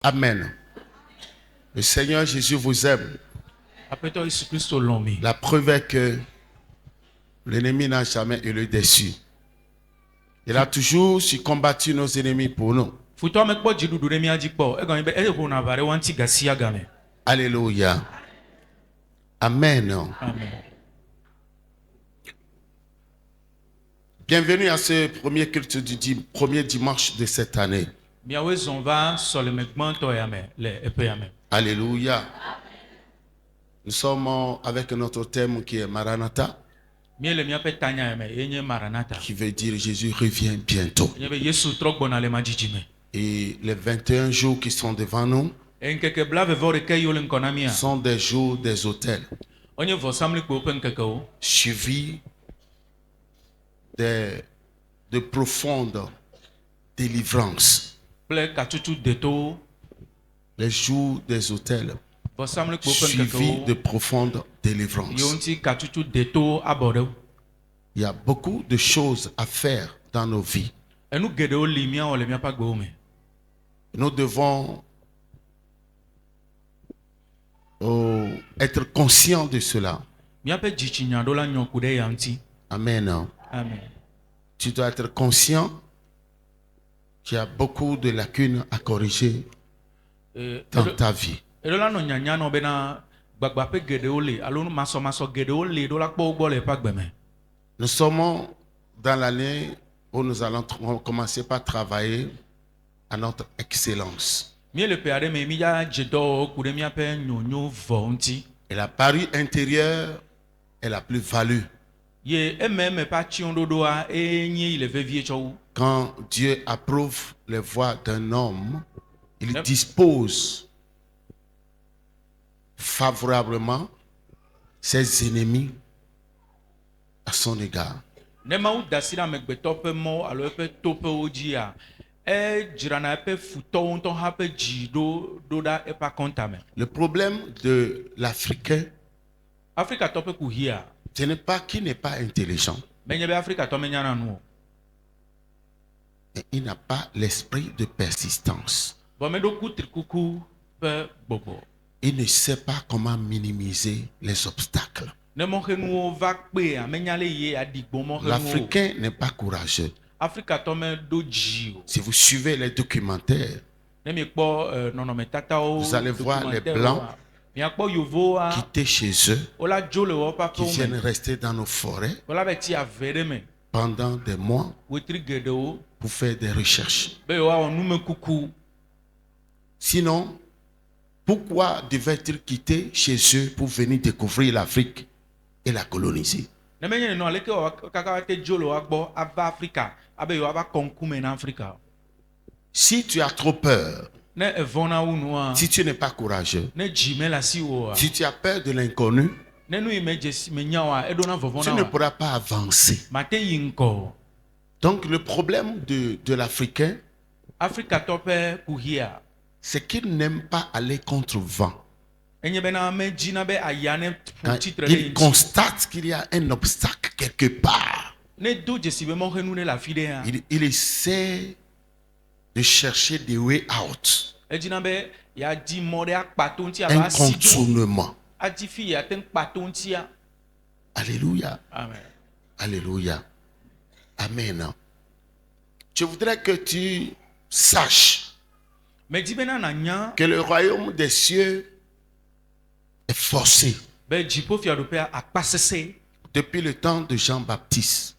Amen. Le Seigneur Jésus vous aime. La preuve est que l'ennemi n'a jamais été déçu. Il a toujours su combattre nos ennemis pour nous. Alléluia. Amen. Amen. Bienvenue à ce premier culte du premier dimanche de cette année. Alléluia. Nous sommes avec notre thème qui est Maranatha, qui veut dire Jésus revient bientôt. Et les 21 jours qui sont devant nous sont des jours des autels, suivis de profondes délivrances. Les jours des autels, suivis de profondes délivrances. Il y a beaucoup de choses à faire dans nos vies. Nous devons être conscients de cela. Amen. Amen. Tu dois être conscient qu'il y a beaucoup de lacunes à corriger dans ta vie. Nous sommes dans l'année où nous allons commencer par travailler à notre excellence. Et la parure intérieure est la plus value. Quand Dieu approuve les voies d'un homme, il dispose favorablement ses ennemis à son égard. Le problème de l'Africain, ce n'est pas qu'il n'est pas intelligent, mais il n'a pas l'esprit de persistance. Il ne sait pas comment minimiser les obstacles. L'Africain n'est pas courageux. Si vous suivez les documentaires, vous allez voir les Blancs quitter chez eux, qui viennent rester dans nos forêts pendant des mois pour faire des recherches. Sinon, pourquoi devaient-ils quitter chez eux pour venir découvrir l'Afrique et la coloniser? Si tu as trop peur, si tu n'es pas courageux, si tu as peur de l'inconnu, tu ne pourras pas avancer. Donc le problème de l'Africain, c'est qu'il n'aime pas aller contre le vent. Il constate qu'il y a un obstacle quelque part. Il essaie de chercher des way out, un contournement. Alléluia. Amen. Alléluia. Amen. Je voudrais que tu saches que le royaume des cieux est forcé depuis le temps de Jean-Baptiste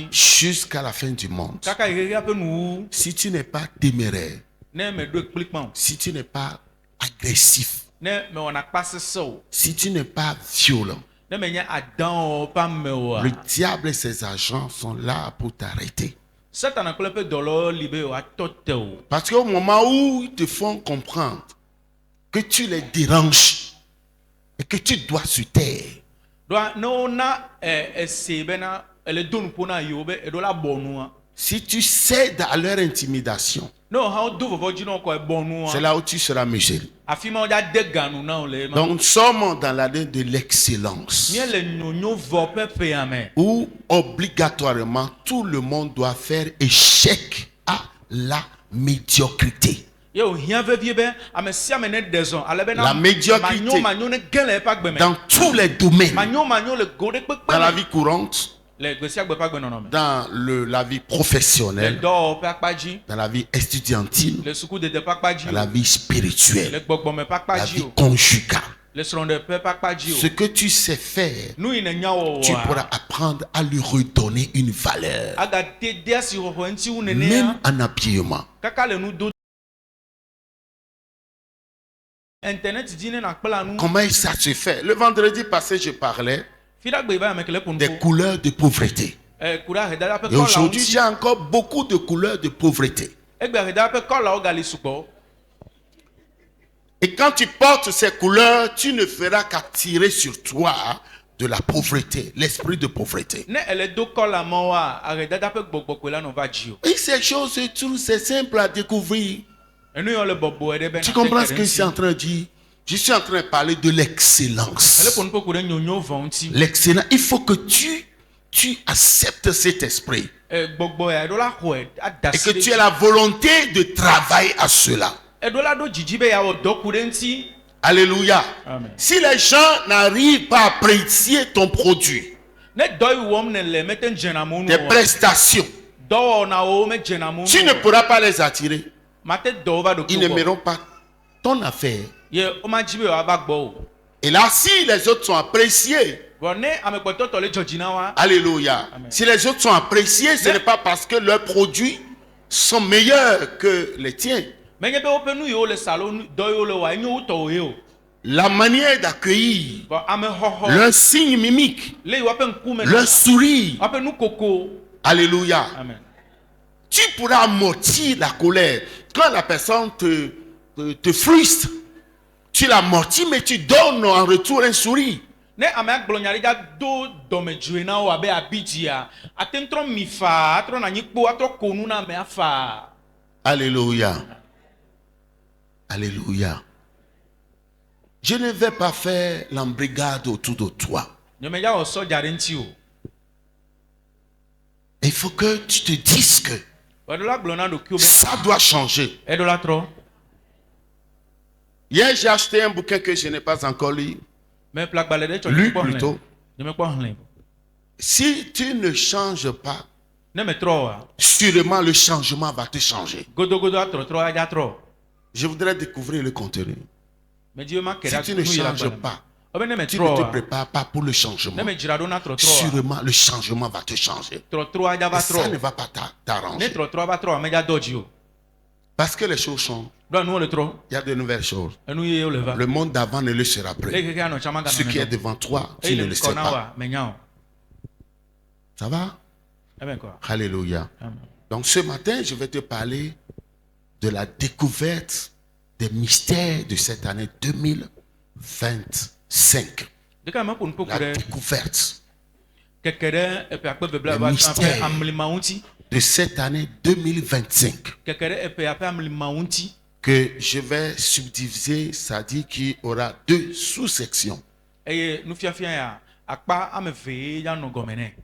jusqu'à la fin du monde. Si tu n'es pas téméraire, si tu n'es pas agressif, si tu n'es pas violent, le diable et ses agents sont là pour t'arrêter. Parce qu'au moment où ils te font comprendre que tu les déranges et que tu dois se taire, si tu cèdes à leur intimidation, c'est là où tu seras mesuré. Donc nous sommes dans l'année de l'excellence, où obligatoirement tout le monde doit faire échec à la médiocrité. La médiocrité dans tous les domaines, dans la vie courante, dans la vie professionnelle, dans la vie estudiantine, dans la vie spirituelle, la vie conjugale. Ce que tu sais faire, tu pourras apprendre à lui redonner une valeur, même en habillement. Comment ça se fait? Le vendredi passé, je parlais des couleurs de pauvreté. Et aujourd'hui, j'ai encore beaucoup de couleurs de pauvreté. Et quand tu portes ces couleurs, tu ne feras qu'attirer sur toi de la pauvreté, l'esprit de pauvreté. Et ces choses, c'est simple à découvrir. Tu comprends ce que je suis en train de dire? Je suis en train de parler de l'excellence. L'excellence. Il faut que tu acceptes cet esprit. Et que tu aies la volonté de travailler à cela. Alléluia. Amen. Si les gens n'arrivent pas à apprécier ton produit, tes prestations, tu ne pourras pas les attirer. Ils n'aimeront pas ton affaire. Et là, si les autres sont appréciés, alléluia. Amen. Si les autres sont appréciés, ce n'est pas parce que leurs produits sont meilleurs que les tiens. La manière d'accueillir, leur signe mimique, leur sourire, alléluia. Amen. Tu pourras amortir la colère. Quand la personne te frustre, tu l'amortis, mais tu donnes en retour un sourire. Alléluia. Alléluia. Je ne vais pas faire l'embrigade autour de toi. Il faut que tu te dises que ça doit changer. Hier, j'ai acheté un bouquin que je n'ai pas encore lu. Lu plutôt. Si tu ne changes pas, sûrement le changement va te changer. Je voudrais découvrir le contenu. Si tu ne changes pas, tu ne te prépares pas pour le changement, sûrement le changement va te changer. Et ça ne va pas t'arranger. Parce que les choses changent. Il y a de nouvelles choses. Le monde d'avant ne le sera plus. Ce qui est devant toi, tu ne le sais pas. Ça va? Alléluia. Donc ce matin, je vais te parler de la découverte des mystères de cette année 2025. La découverte des mystères de cette année 2025 que je vais subdiviser, ça dit qu'il y aura 2 sous-sections.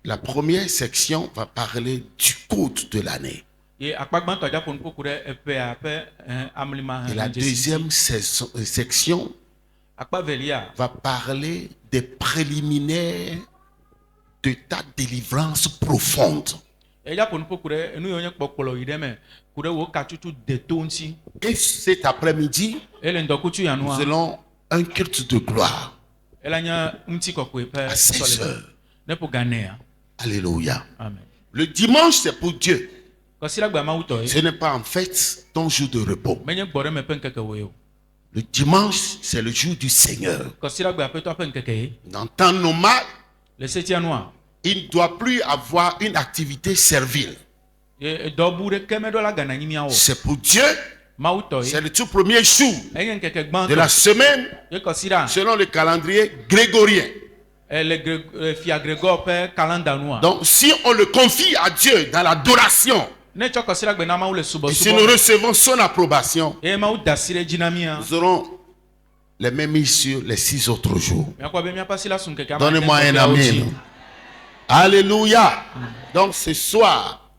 La première section va parler du code de l'année. Et la deuxième section va parler des préliminaires de ta délivrance profonde. Et cet après-midi, nous allons un culte de gloire à 16 heures. Alléluia. Amen. Le dimanche, c'est pour Dieu. Ce n'est pas en fait ton jour de repos. Le dimanche, c'est le jour du Seigneur. Dans temps normal, il ne doit plus avoir une activité servile. C'est pour Dieu. C'est le tout premier jour de la semaine selon le calendrier grégorien. Donc si on le confie à Dieu dans l'adoration, et si nous recevons son approbation, nous aurons les mêmes sur les 6 autres jours. Donnez-moi un amen. Alléluia. Donc ce soir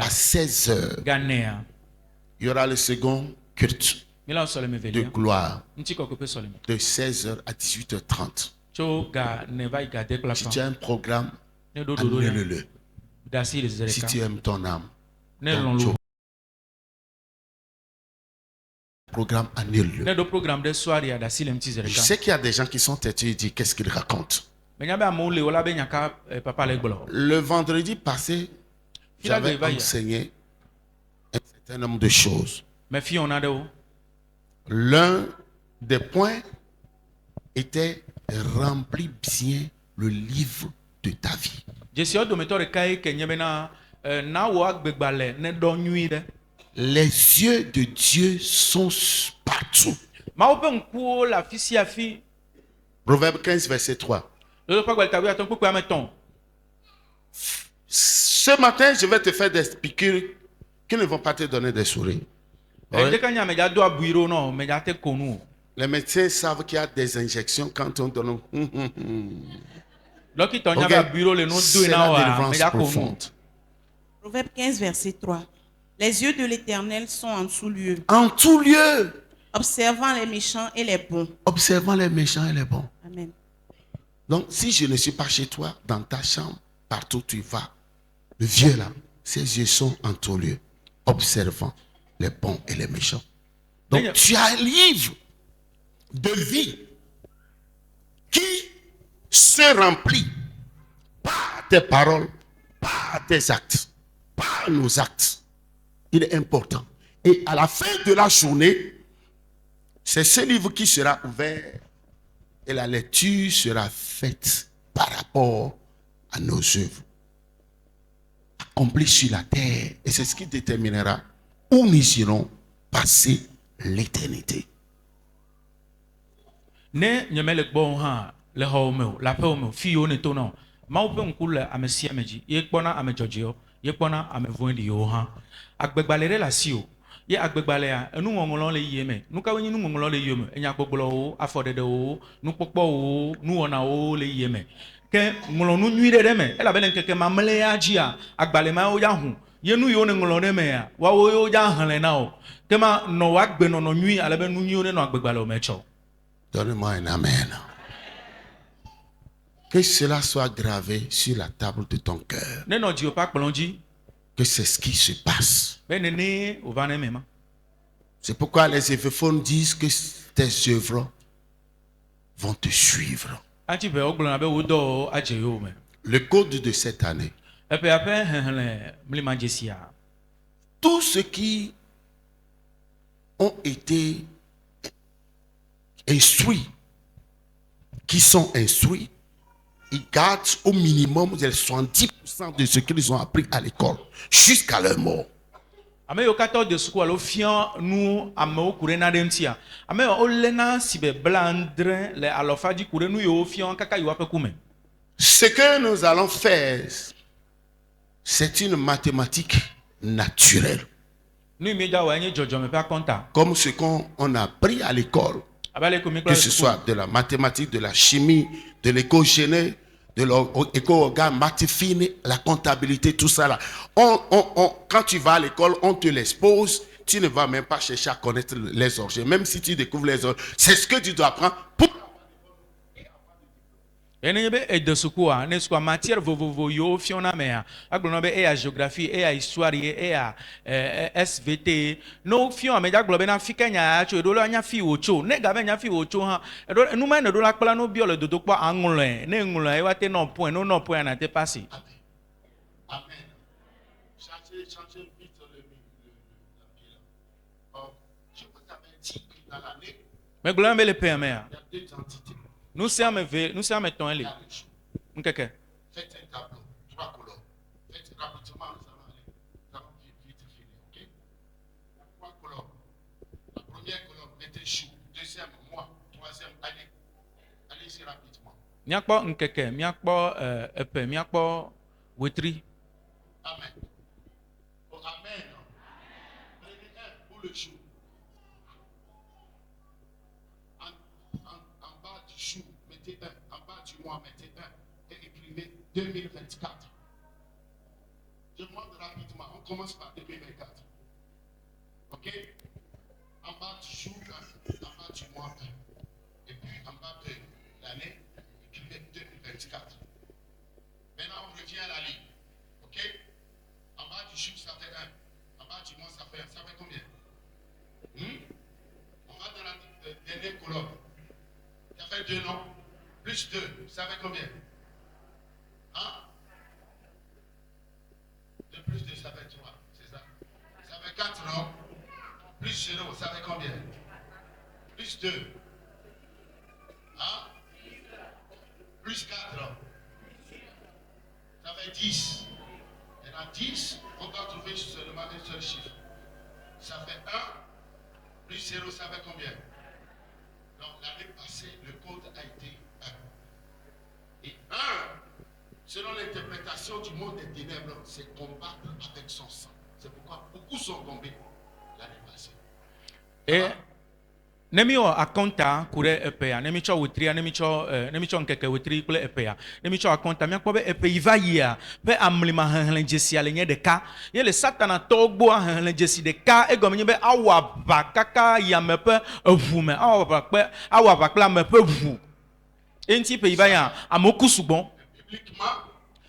à 16 heures, il y aura le second culte de gloire de 16h à 18h30. Si tu as un programme, annule-le. Si tu aimes ton âme, programme, annule-le. Je sais qu'il y a des gens qui sont têtus et disent qu'est-ce qu'ils racontent. Le vendredi passé, j'avais enseigné un certain nombre de choses. L'un des points était remplir bien le livre de ta vie. Les yeux de Dieu sont partout. Proverbe 15, verset 3. Ce matin, je vais te faire des piqûres qui ne vont pas te donner des sourires. Ouais. Les médecins savent qu'il y a des injections quand on donne. Okay. C'est la délivrance profonde. Proverbe 15, verset 3. Les yeux de l'Éternel sont en tout lieu. En tout lieu. Observant les méchants et les bons. Observant les méchants et les bons. Amen. Donc, si je ne suis pas chez toi, dans ta chambre, partout où tu vas, le vieux là, ses yeux sont en tout lieu, observant les bons et les méchants. Donc, tu as un livre de vie qui se remplit par tes paroles, par tes actes, par nos actes. Il est important. Et à la fin de la journée, c'est ce livre qui sera ouvert et la lecture sera faite par rapport à nos œuvres accomplies sur la terre. Et c'est ce qui déterminera où nous irons passer l'éternité. Ne nyemele gbo ha le home la pome fio ne to no ma wo pe nku le amesi ameji ye kpona amejojio ye kpona amevondi yo ha agbegbalere la si o ye agbegbale a enu ngongolo le yeme nu ka wenyi nu ngongolo le yeme enya gbogbolo o afodede o nu popo o nu ona o le yeme ke ngolo nu nyuire de me ela bele nkeke mamle ya ji a agbale ma o ya hu ye nu yo ne ngolo de me a wa wo yo ja han le na o ke ma no wa gbe no no nyui ale be nu nyi o ne no agbegbale o mecho. Donne-moi un amen. Que cela soit gravé sur la table de ton cœur. Que c'est ce qui se passe. C'est pourquoi les éphéphones disent que tes œuvres vont te suivre. Le code de cette année. Tous ceux qui ont été instruits, qui sont instruits, ils gardent au minimum 70% de ce qu'ils ont appris à l'école jusqu'à leur mort. Ce que nous allons faire, c'est une mathématique naturelle. Comme ce qu'on a appris à l'école. Que ce soit de la mathématique, de la chimie, de l'éco-génie, de l'éco-organe, fine, la comptabilité, tout ça là. Quand tu vas à l'école, on te l'expose. Tu ne vas même pas chercher à connaître les objets. Même si tu découvres les objets, c'est ce que tu dois apprendre pour... matière vovovo yo fiona mea aglono be e géographie e histoire e SVT no fion me jaglo be na fikanya acho do lo anya fi ocho ne ga be nya fi ocho ha do nu ma ne do la kpla no bi o le dodo po angulo ne ngulo e wa te no point na te passer. Amen. Changer vite le je vous avais dit que dans l'année mais gloire be le père mea il y a deux entités. Nous sommes ton lit. Faites un tableau, 3 couleurs. Faites rapidement, nous allons vite finir, ok? 3 couleurs. La première couleur, mettez chou. Deuxième, moi. Troisième, allez-y rapidement. Miakpo nkeke, miakpo epe, miakpo wetri. Amen. Oh, amen. Prenez un pour le chou. En bas du chou, mettez un. En bas du mois, mettez un. Et écrivez 2024. Je montre rapidement. On commence par 2024. Ok? En bas du jour 1, en bas du mois 1. Et puis en bas de l'année, écrivez 2024. Maintenant, on revient à la ligne. OK? En bas du jour, ça fait 1. En bas du mois, ça fait 1. Ça fait combien? On va dans la dernière colonne. Ça fait 2, non? Plus 2, ça fait combien? Hein? 2 plus 2, ça fait 3. C'est ça. Ça fait 4, non? Plus 0, ça fait combien? Plus 2. Hein? Plus 4. Ça fait 10. Et dans 10, on doit trouver seulement un seul chiffre. Ça fait 1. Plus 0, ça fait combien? Donc l'année passée, le code a été 1. Et 1, selon l'interprétation du monde des ténèbres, c'est combattre avec son sang. C'est pourquoi beaucoup sont tombés l'année passée. Et Nemi o akonta kure epea, nemi cho witria, nemi cho nkeke witri kule epea. Nemi cho akonta mi akpo be epe ivaya, be amlima henlen jesi ale nye deka. Ye le satana togbo henlen jesi deka ego mi be awa ba kaka ya mepe evume, awa ba pe awa ba kla mepe vu. Enti pe ivaya amoku sugbon.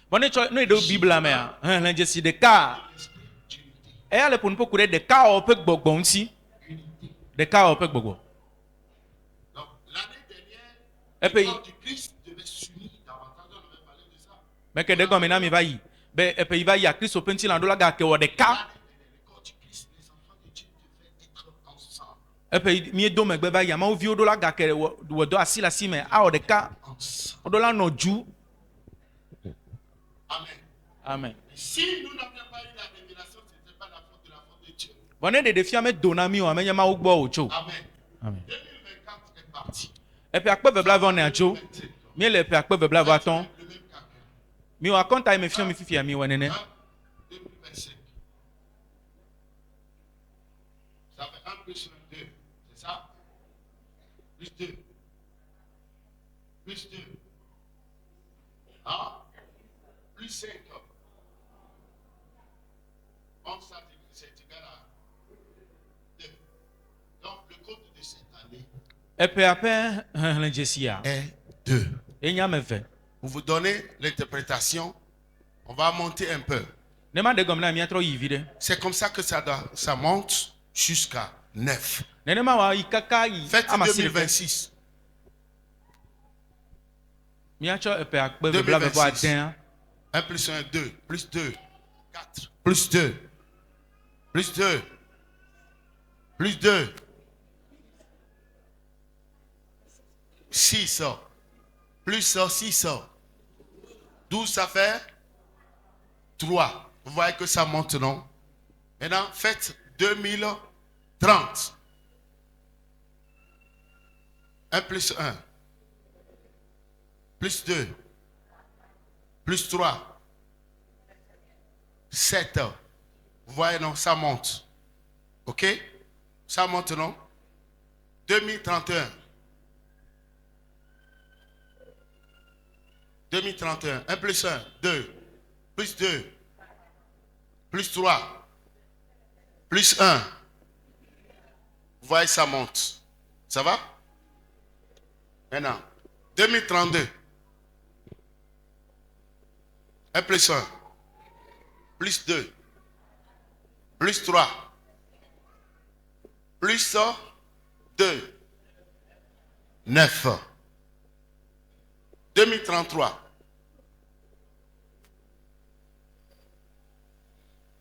Bone cho no do Bible me a henlen jesi deka. E ale pon po kure deka o pe gbogbon nti. Deka o pe gbogbo. Et puis, mais que des gommes n'ami va y, ben et puis il va y a Christ au petit landau la gare que des cas. Et puis mieux dôme que va y a ma vieux de la gare que ou do assis la cime a des cas. On doit la no ju. Amen. Amen. Si nous n'avions pas eu la révélation, ce n'était pas la faute de Dieu. Bonne des défis à mettre donami ou à mettre ma ou bois au cho. Amen. Amen. 2024 est parti. Et puis à quoi veut on est à cho? Mieux le puis à quoi veut blaver à ton? Mi wa konta me fion mi fifi ami wenene. 2025. Ça fait 1 plus 2, c'est ça? Plus 2. Plus 2. Ah? Plus 5. 11, c'est égal à 2. Donc le code de cette année est 2. Pour vous donner l'interprétation, on va monter un peu. C'est comme ça que ça monte jusqu'à 9. Faites 2026. 2026. 1 plus 1, 2. Plus 2. 4. Plus 2. Plus 2. Plus 2. 6. Plus 6. 12, ça fait 3. Vous voyez que ça monte, non? Maintenant, faites 2030. 1 plus 1. Plus 2. Plus 3. 7. Vous voyez, non? Ça monte. OK? Ça monte, non? 2031. 2031. 1 plus 1. 2. Plus 2. Plus 3. Plus 1. Vous voyez, ça monte. Ça va? Maintenant, 2032. 1 plus 1. Plus 2. Plus 3. Plus 2. 9. 2033.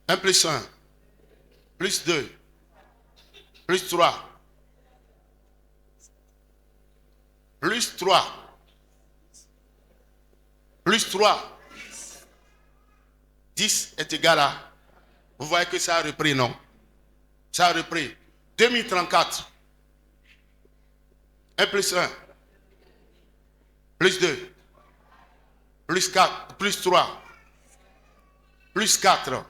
1 plus 1. Plus 2. Plus 3. Plus 3. Plus 3. 10 est égal à... Vous voyez que ça a repris, non? Ça a repris. 2034. 1 plus 1. Plus 2. Plus 4. Plus 3. Plus 4.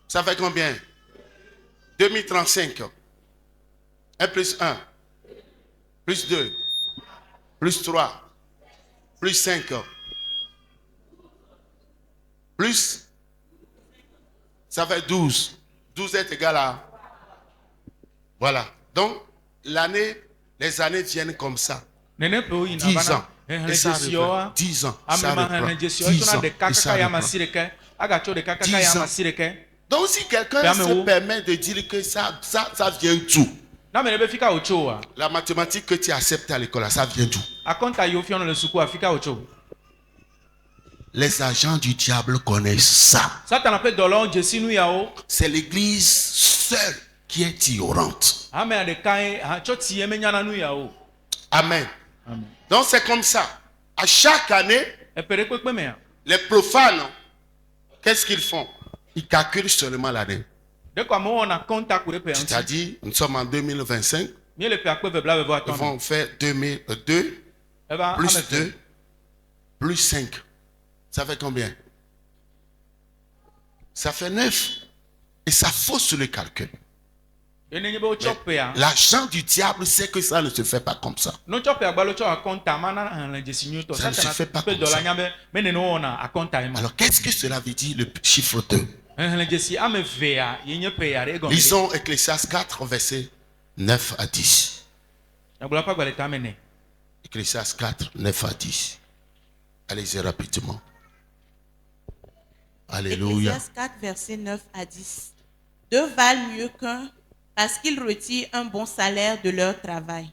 Ça fait combien? 2035. 1 plus 1. Plus 2. Plus 3. Plus 5. Plus. Ça fait 12. 12 est égal à... Voilà. Donc, les années viennent comme ça. 10 ans. Et ça revient. 10 ans. Ça reprend. 10 ans. Et ça reprend. 10 ans. Donc, si quelqu'un se permet de dire que ça vient d'où? La mathématique que tu acceptes à l'école, ça vient d'où? Les agents du diable connaissent ça. C'est l'église seule qui est ignorante. Amen. Amen. Donc c'est comme ça. À chaque année, les profanes, qu'est-ce qu'ils font? Ils calculent seulement l'année. C'est-à-dire, nous sommes en 2025. Ils vont faire 2002 plus 2 plus 5. Ça fait combien? Ça fait 9. Et ça fausse le calcul. L'agent du diable sait que ça ne se fait pas comme ça. Ça ne se fait pas comme ça. Alors, qu'est-ce que cela veut dire, le chiffre 2? Lisons Ecclésiaste 4, versets 9 à 10. Ecclésiaste 4, 9 à 10. Allez-y rapidement. Alléluia. Ecclésiaste 4, versets 9 à 10. Deux valent mieux qu'un, parce qu'ils retirent un bon salaire de leur travail.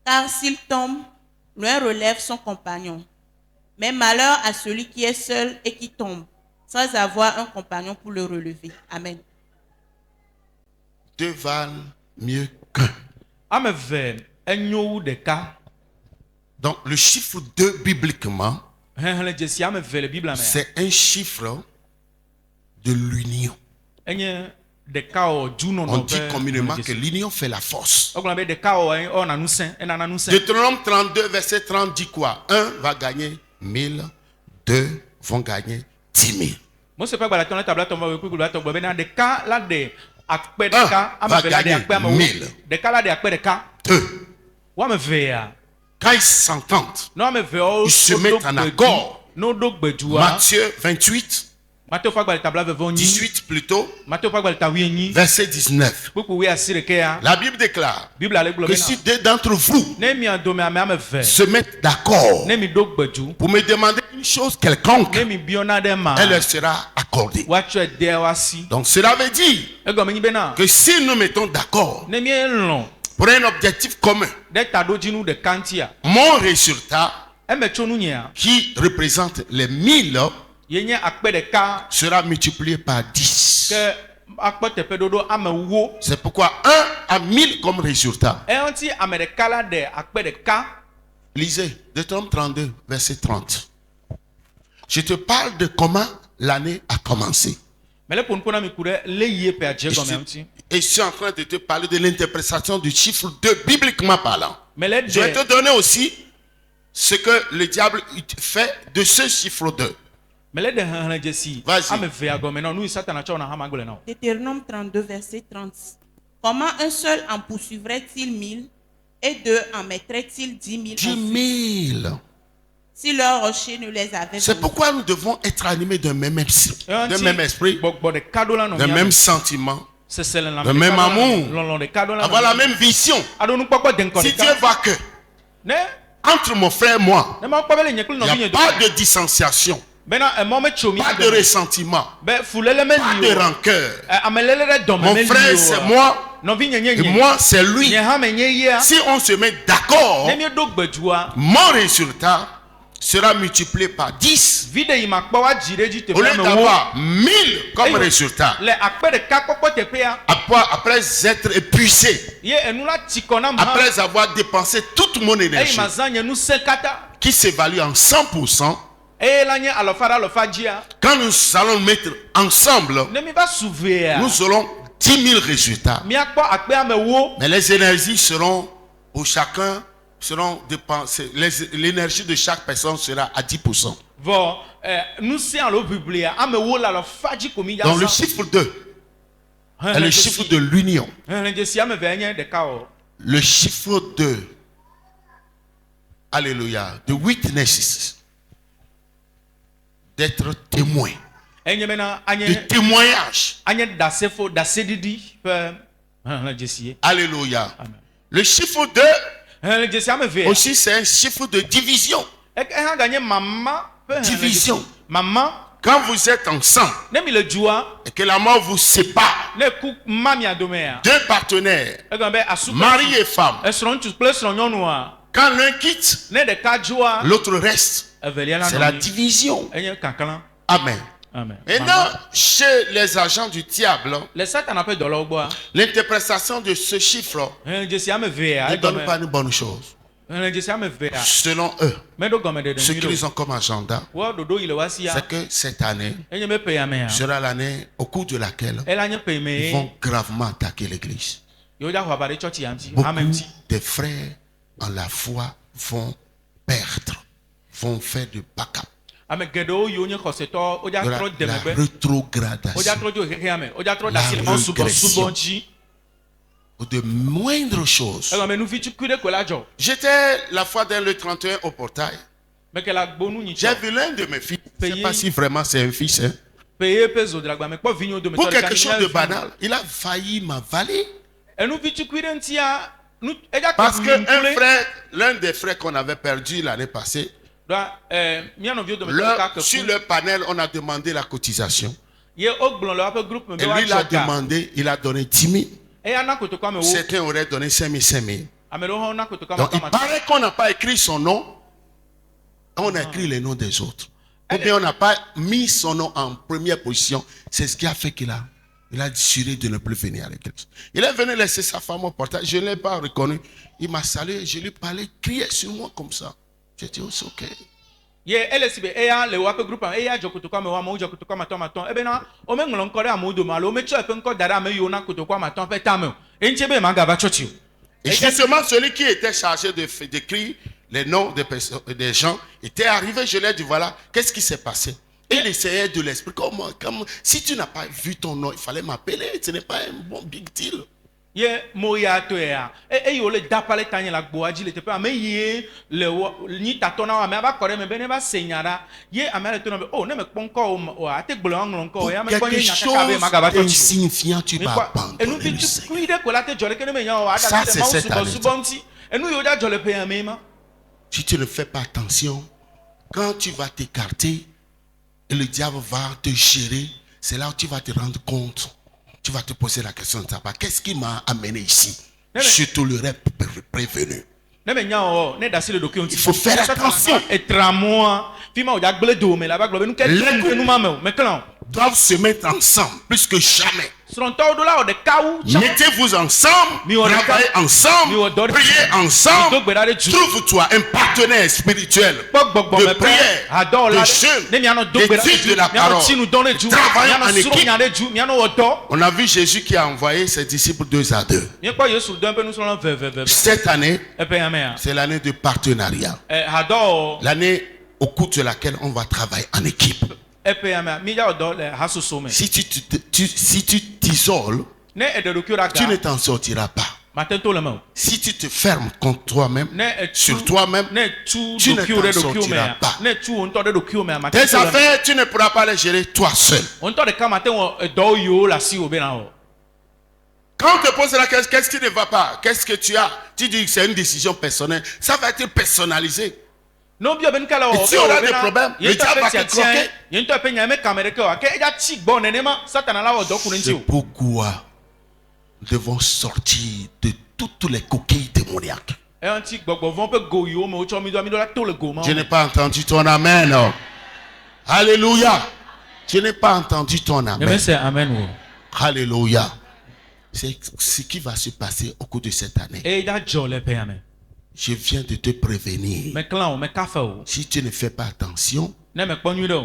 Car s'il tombe, l'un relève son compagnon. Mais malheur à celui qui est seul et qui tombe, sans avoir un compagnon pour le relever. Amen. Deux valent mieux qu'un. Donc le chiffre 2 bibliquement, c'est un chiffre de l'union. On dit communément que l'union fait la force. Deutéronome 32, verset 30 dit quoi? 1 va gagner 1000, 2 vont gagner 10 000. 1 va gagner 1000. 2. Quand ils s'entendent, ils se mettent en accord. Matthieu 28. 18 plutôt, verset 19. La Bible déclare que si deux d'entre vous se mettent d'accord pour me demander une chose quelconque, elle leur sera accordée. Donc cela veut dire que si nous mettons d'accord pour un objectif commun, mon résultat qui représente les 1000 sera multiplié par 10. C'est pourquoi 1 a 1000 comme résultat. Lisez Deutéronome 32, verset 30. Je te parle de comment l'année a commencé. Et je suis en train de te parler de l'interprétation du chiffre 2 bibliquement parlant. Je vais te donner aussi ce que le diable fait de ce chiffre 2. Deutéronome 32, verset 30. Comment un seul en poursuivrait-il 1000 et deux en mettrait-il 10 000? 10 000. Si leur rocher ne les avait. C'est pourquoi nous devons être animés d'un même esprit, d'un même sentiment, d'un même amour, avoir la même vision. Si Dieu voit que entre mon frère et moi, il n'y a pas de distanciation, pas de ressentiment, pas de rancœur. Mon frère c'est moi et moi c'est lui. Si on se met d'accord, mon résultat sera multiplié par 10. Au lieu d'avoir 1000 comme résultat, après être épuisé, après avoir dépensé toute mon énergie qui s'évalue en 100%, quand nous allons mettre ensemble, nous aurons 10 000 résultats. Mais les énergies seront pour chacun seront dépensées. L'énergie de chaque personne sera à 10%. Donc le chiffre 2 est le chiffre de l'union. Le chiffre 2, alléluia, de witnesses, d'être témoin, de témoignage. Alléluia. Amen. Le chiffre 2 aussi, c'est un chiffre de division. Division. Maman, quand vous êtes ensemble et que la mort vous sépare, deux partenaires, mari et femme, quand l'un quitte, l'autre reste. C'est la division. Amen. Maintenant, chez les agents du diable, l'interprétation de ce chiffre ne donne pas une bonne chose. Selon eux, ce qu'ils ont comme agenda, c'est que cette année sera l'année au cours de laquelle ils vont gravement attaquer l'église. Beaucoup de frères en la foi vont perdre, vont faire du backup. La rétrogradation ou de moindres choses. J'étais la fois dans le 31 au portail. J'ai vu l'un de mes fils. Je ne sais pas si vraiment c'est un fils. Hein. Pour quelque chose de banal, il a failli m'avaler. Parce que l'un des frères qu'on avait perdu l'année passée, sur le panel, on a demandé la cotisation. Et lui, il a demandé, il a donné 10 000. Certains auraient donné 5 000. Donc, il paraît qu'on n'a pas écrit son nom. On a écrit les noms des autres. Ou bien on n'a pas mis son nom en première position. C'est ce qui a fait qu'il a décidé de ne plus venir à l'église. Il est venu laisser sa femme au portail. Je ne l'ai pas reconnu. Il m'a salué. Je lui parlais, criait sur moi comme ça. J'ai dit, oh, c'est ok. Et justement, celui qui était chargé d'écrire les noms des gens était arrivé. Je lui ai dit, voilà, qu'est-ce qui s'est passé? Et il essayait de l'expliquer. Comme si tu n'as pas vu ton nom, il fallait m'appeler. Ce n'est pas un bon big deal. Pour quelque chose d'insignifiant, tu vas abandonner le Seigneur. Ça, c'est cette année. Si tu ne fais pas attention, quand tu vas t'écarter et le diable va te gérer, c'est là où tu vas te rendre compte. Tu vas te poser la question de savoir qu'est-ce qui m'a amené ici. Je te l'aurais prévenu. Il faut faire attention. Les doivent se mettre ensemble plus que jamais. Mettez-vous ensemble, travaillez ensemble, priez ensemble. Trouve-toi un partenaire spirituel de prière, de jeûne, d'étude de la parole, travaillant en équipe. On a vu Jésus qui a envoyé ses disciples 2 à 2. Cette année, c'est l'année de partenariat. L'année au cours de laquelle on va travailler en équipe. Si tu t'isoles, tu ne t'en sortiras pas. Si tu te fermes contre toi-même, sur toi-même, tu ne t'en sortiras pas. Tes affaires, tu ne pourras pas les gérer toi seul. Quand on te pose la question, qu'est-ce qui ne va pas? Qu'est-ce que tu as? Tu dis que c'est une décision personnelle. Ça va être personnalisé. Et si on a des problèmes, le diable va te croquer. C'est pourquoi nous devons sortir de toutes les coquilles démoniaques. Je n'ai pas entendu ton amen. Oh. Alléluia. Je n'ai pas entendu ton amen. Alléluia. C'est ce qui va se passer au cours de cette année. Je viens de te prévenir. Si tu ne fais pas attention,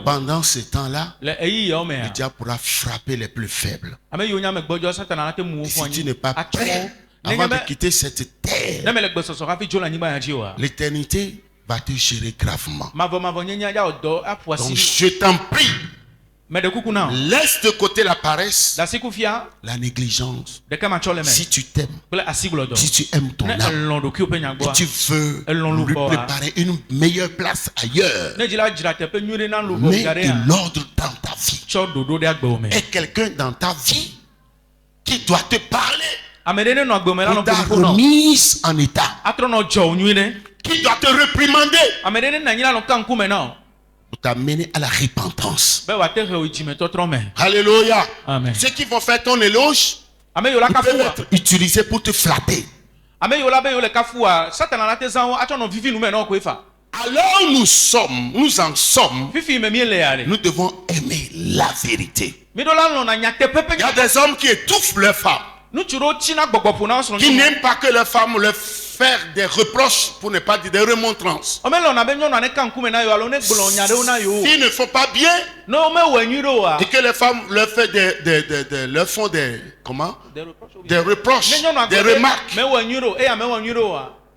pendant ce temps-là, le diable pourra frapper les plus faibles. Et si tu n'es pas prêt avant de quitter cette terre, l'éternité va te gérer gravement. Donc je t'en prie, laisse de côté la paresse, la négligence. Si tu t'aimes, si tu aimes ton âme, et tu veux lui préparer une meilleure place ailleurs, mets de l'ordre dans ta vie. Et quelqu'un dans ta vie qui doit te parler. pour ta remise en état, qui doit te réprimander pour t'amener à la repentance. Alléluia. Amen. Ceux qui vont faire ton éloge, ils peuvent être utilisés pour te flatter. Alors nous en sommes, nous devons aimer la vérité. Il y a des hommes qui étouffent leurs femmes, qui n'aiment pas que leurs femmes leur faire des reproches, pour ne pas dire des remontrances. S'ils ne font pas bien et que les femmes leur font des reproches, des remarques,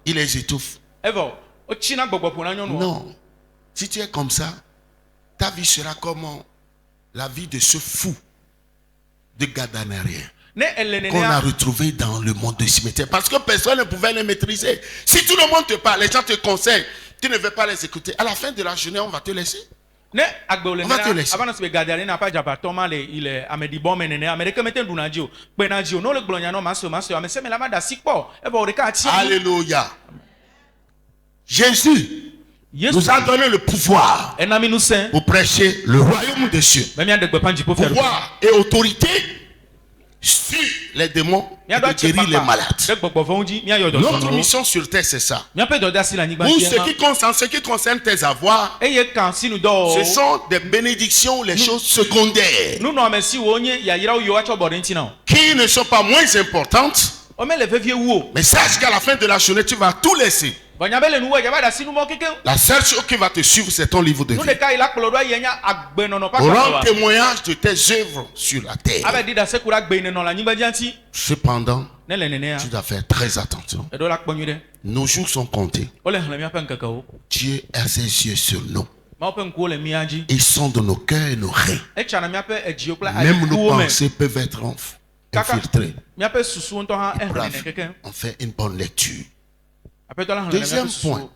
ils les étouffent. Non. Si tu es comme ça, ta vie sera comme la vie de ce fou de Gadanérien qu'on a retrouvé dans le monde du cimetière, parce que personne ne pouvait les maîtriser. Si tout le monde te parle, les gens te conseillent, tu ne veux pas les écouter, à la fin de la journée on va te laisser. On va te laisser. Alléluia. Jésus nous a donné le pouvoir pour prêcher le royaume des cieux, pouvoir et autorité sur les démons et de guérir les malades. Notre mission sur terre, c'est ça. Pour ce qui concerne tes avoirs, ce sont des bénédictions, les choses secondaires qui ne sont pas moins importantes. Mais sache qu'à la fin de la journée, tu vas tout laisser. La seule chose qui va te suivre, c'est ton livre de vie. Pour rendre témoignage de tes œuvres sur la terre. Cependant, tu dois faire très attention. Nos jours sont comptés. Dieu a ses yeux sur nous. Ils sont dans nos cœurs et nos reins. Même nos pensées peuvent être infiltrées. On fait une bonne lecture. Deuxième point,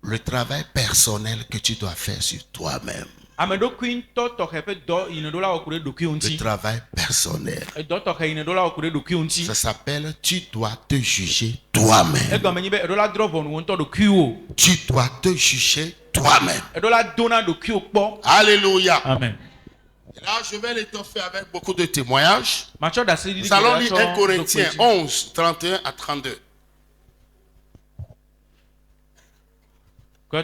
le travail personnel que tu dois faire sur toi-même. Le travail personnel. Ça s'appelle tu dois te juger toi-même. Tu dois te juger toi-même. Alléluia. Amen. Et là, je vais l'étoffer avec beaucoup de témoignages. Nous allons lire 1 Corinthiens 11, 31 à 32. 1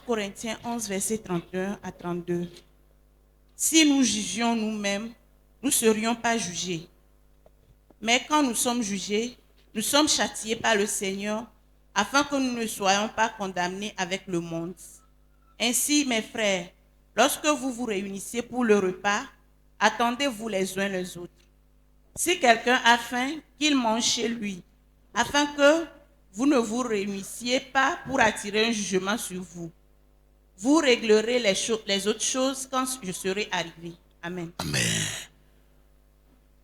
Corinthiens 11, verset 31 à 32. Si nous jugions nous-mêmes, nous ne serions pas jugés. Mais quand nous sommes jugés, nous sommes châtiés par le Seigneur, afin que nous ne soyons pas condamnés avec le monde. Ainsi, mes frères, lorsque vous vous réunissez pour le repas, attendez-vous les uns les autres. Si quelqu'un a faim, qu'il mange chez lui, afin que vous ne vous réunissiez pas pour attirer un jugement sur vous. Vous réglerez les autres choses quand je serai arrivé. Amen. Amen.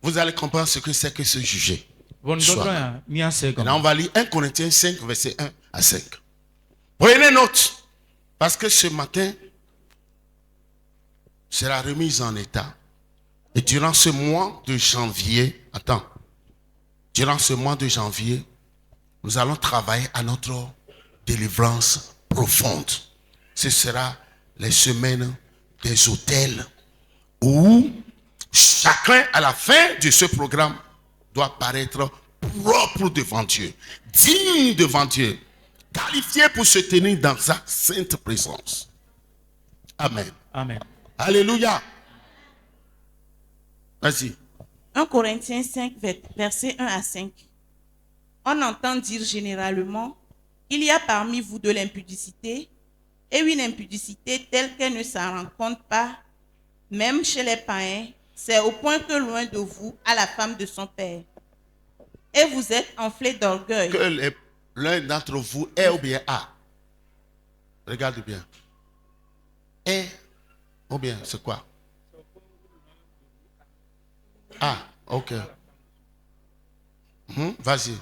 Vous allez comprendre ce que c'est que se juger. Là, on va lire 1 Corinthiens 5, verset 1 à 5. Prenez note. Parce que ce matin, c'est la remise en état. Et durant ce mois de janvier, durant ce mois de janvier, nous allons travailler à notre délivrance profonde. Ce sera les semaines des autels où chacun, à la fin de ce programme, doit paraître propre devant Dieu, digne devant Dieu, qualifié pour se tenir dans sa sainte présence. Amen. Amen. Alléluia. Vas-y. 1 Corinthiens 5, versets 1 à 5. On entend dire généralement qu'il y a parmi vous de l'impudicité, et une impudicité telle qu'elle ne s'en rencontre pas, même chez les païens, c'est au point que loin de vous a la femme de son père. Et vous êtes enflés d'orgueil. Que l'un d'entre vous est ou bien a. Regarde bien. Est ou bien c'est quoi? Ah, ok. Vas-y.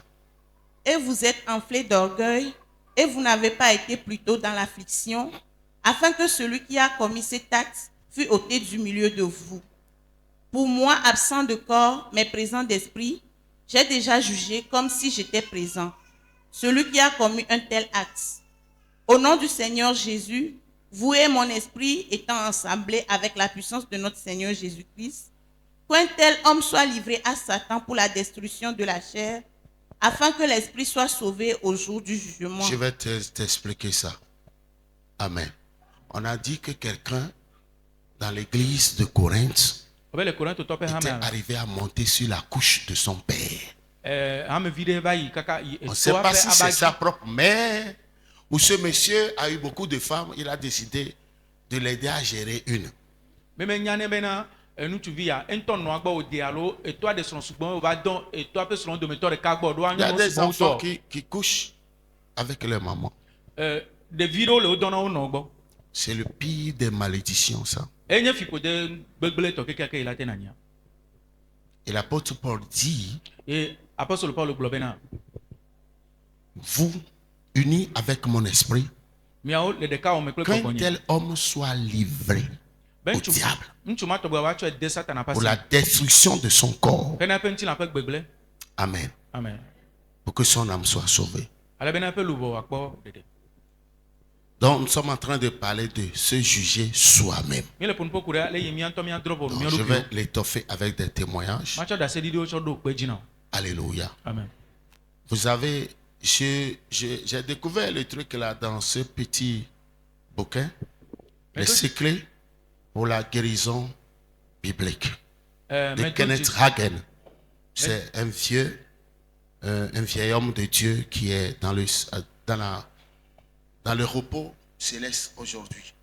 Et vous êtes enflés d'orgueil, et vous n'avez pas été plutôt dans l'affliction, afin que celui qui a commis cet acte fut ôté du milieu de vous. Pour moi, absent de corps, mais présent d'esprit, j'ai déjà jugé comme si j'étais présent celui qui a commis un tel acte. Au nom du Seigneur Jésus, vous et mon esprit étant ensemblés avec la puissance de notre Seigneur Jésus-Christ, qu'un tel homme soit livré à Satan pour la destruction de la chair, afin que l'esprit soit sauvé au jour du jugement. Je vais t'expliquer ça. Amen. On a dit que quelqu'un dans l'église de Corinthe était arrivé à monter sur la couche de son père. On ne sait pas si c'est sa propre mère ou ce monsieur a eu beaucoup de femmes, il a décidé de l'aider à gérer une. Il y a des enfants qui couchent avec leur maman. C'est le pire des malédictions, ça. Et l'apôtre Paul dit, vous, unis avec mon esprit, qu'un tel homme soit livré au diable pour la destruction de son corps. Amen. Pour que son âme soit sauvée. Donc nous sommes en train de parler de se juger soi-même. Je vais l'étoffer avec des témoignages. Alléluia. Amen. Vous savez, j'ai découvert le truc là dans ce petit bouquin. Les secrets pour la guérison biblique. De Kenneth Hagin. C'est un vieil homme de Dieu qui est dans le repos céleste aujourd'hui.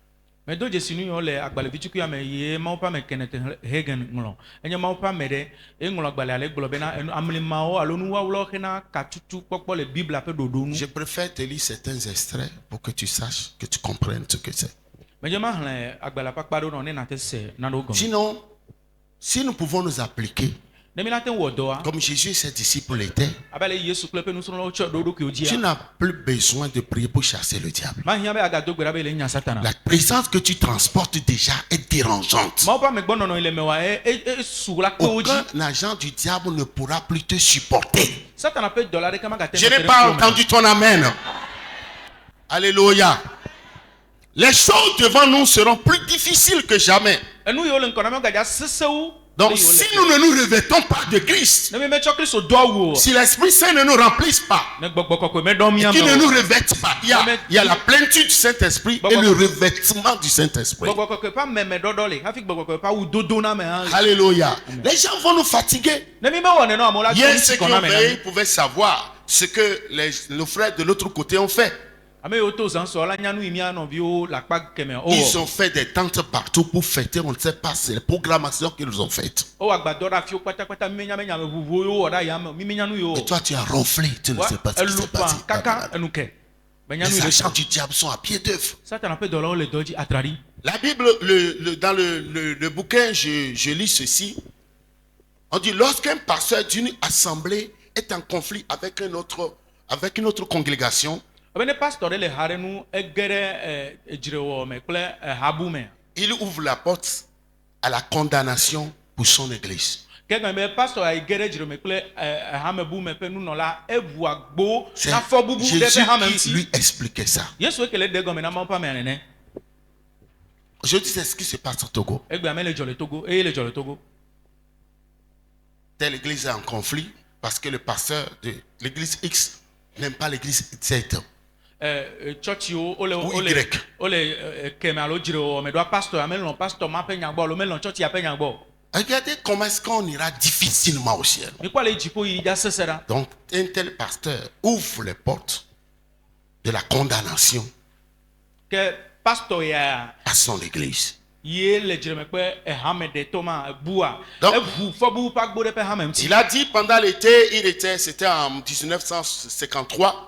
Mais donc je suis venu au le agbale vichuku ame ye ma pa me Kenneth Hagin nglo enya ma pa mede e nglo agbale ale glo bena amlimao alonu wa ulo kena katutu pokpo le bible ape dodo nu. Je préfère te lire certains extraits pour que tu saches, que tu comprennes ce que c'est. Mais je ma hlen agbale pa kpado no ne na tese na do gomo. Sinon, si nous pouvons nous appliquer comme Jésus et ses disciples l'étaient, tu n'as plus besoin de prier pour chasser le diable. La présence que tu transportes déjà est dérangeante. Aucun agent du diable ne pourra plus te supporter. Je n'ai pas entendu ton amen. Alléluia. Les choses devant nous seront plus difficiles que jamais. Donc si nous ne nous revêtons pas de Christ, si l'Esprit Saint ne nous remplisse pas, et qu'il ne nous revête pas, il y a la plénitude du Saint-Esprit et le revêtement du Saint-Esprit. Alléluia. Les gens vont nous fatiguer. Hier, ceux qui ont veillé pouvaient savoir ce que nos frères de l'autre côté ont fait. Ils ont fait des tentes partout pour fêter, on ne sait pas, c'est les programmations qu'ils ont faites. Et toi tu as ronflé, tu ne sais pas ce qui s'est passé. Les agents du diable sont à pied d'œuvre. La Bible, dans le bouquin, je lis ceci. On dit, lorsqu'un pasteur d'une assemblée est en conflit avec une autre congrégation, il ouvre la porte à la condamnation pour son église. C'est Jésus qui lui expliquait ça. Aujourd'hui, c'est ce qui se passe au Togo. Telle église est en conflit parce que le pasteur de l'église X n'aime pas l'église Z. Regardez comment est-ce qu'on ira difficilement au ciel. Donc un tel pasteur ouvre les portes de la condamnation à son église. Donc, il a dit pendant l'été, c'était en 1953,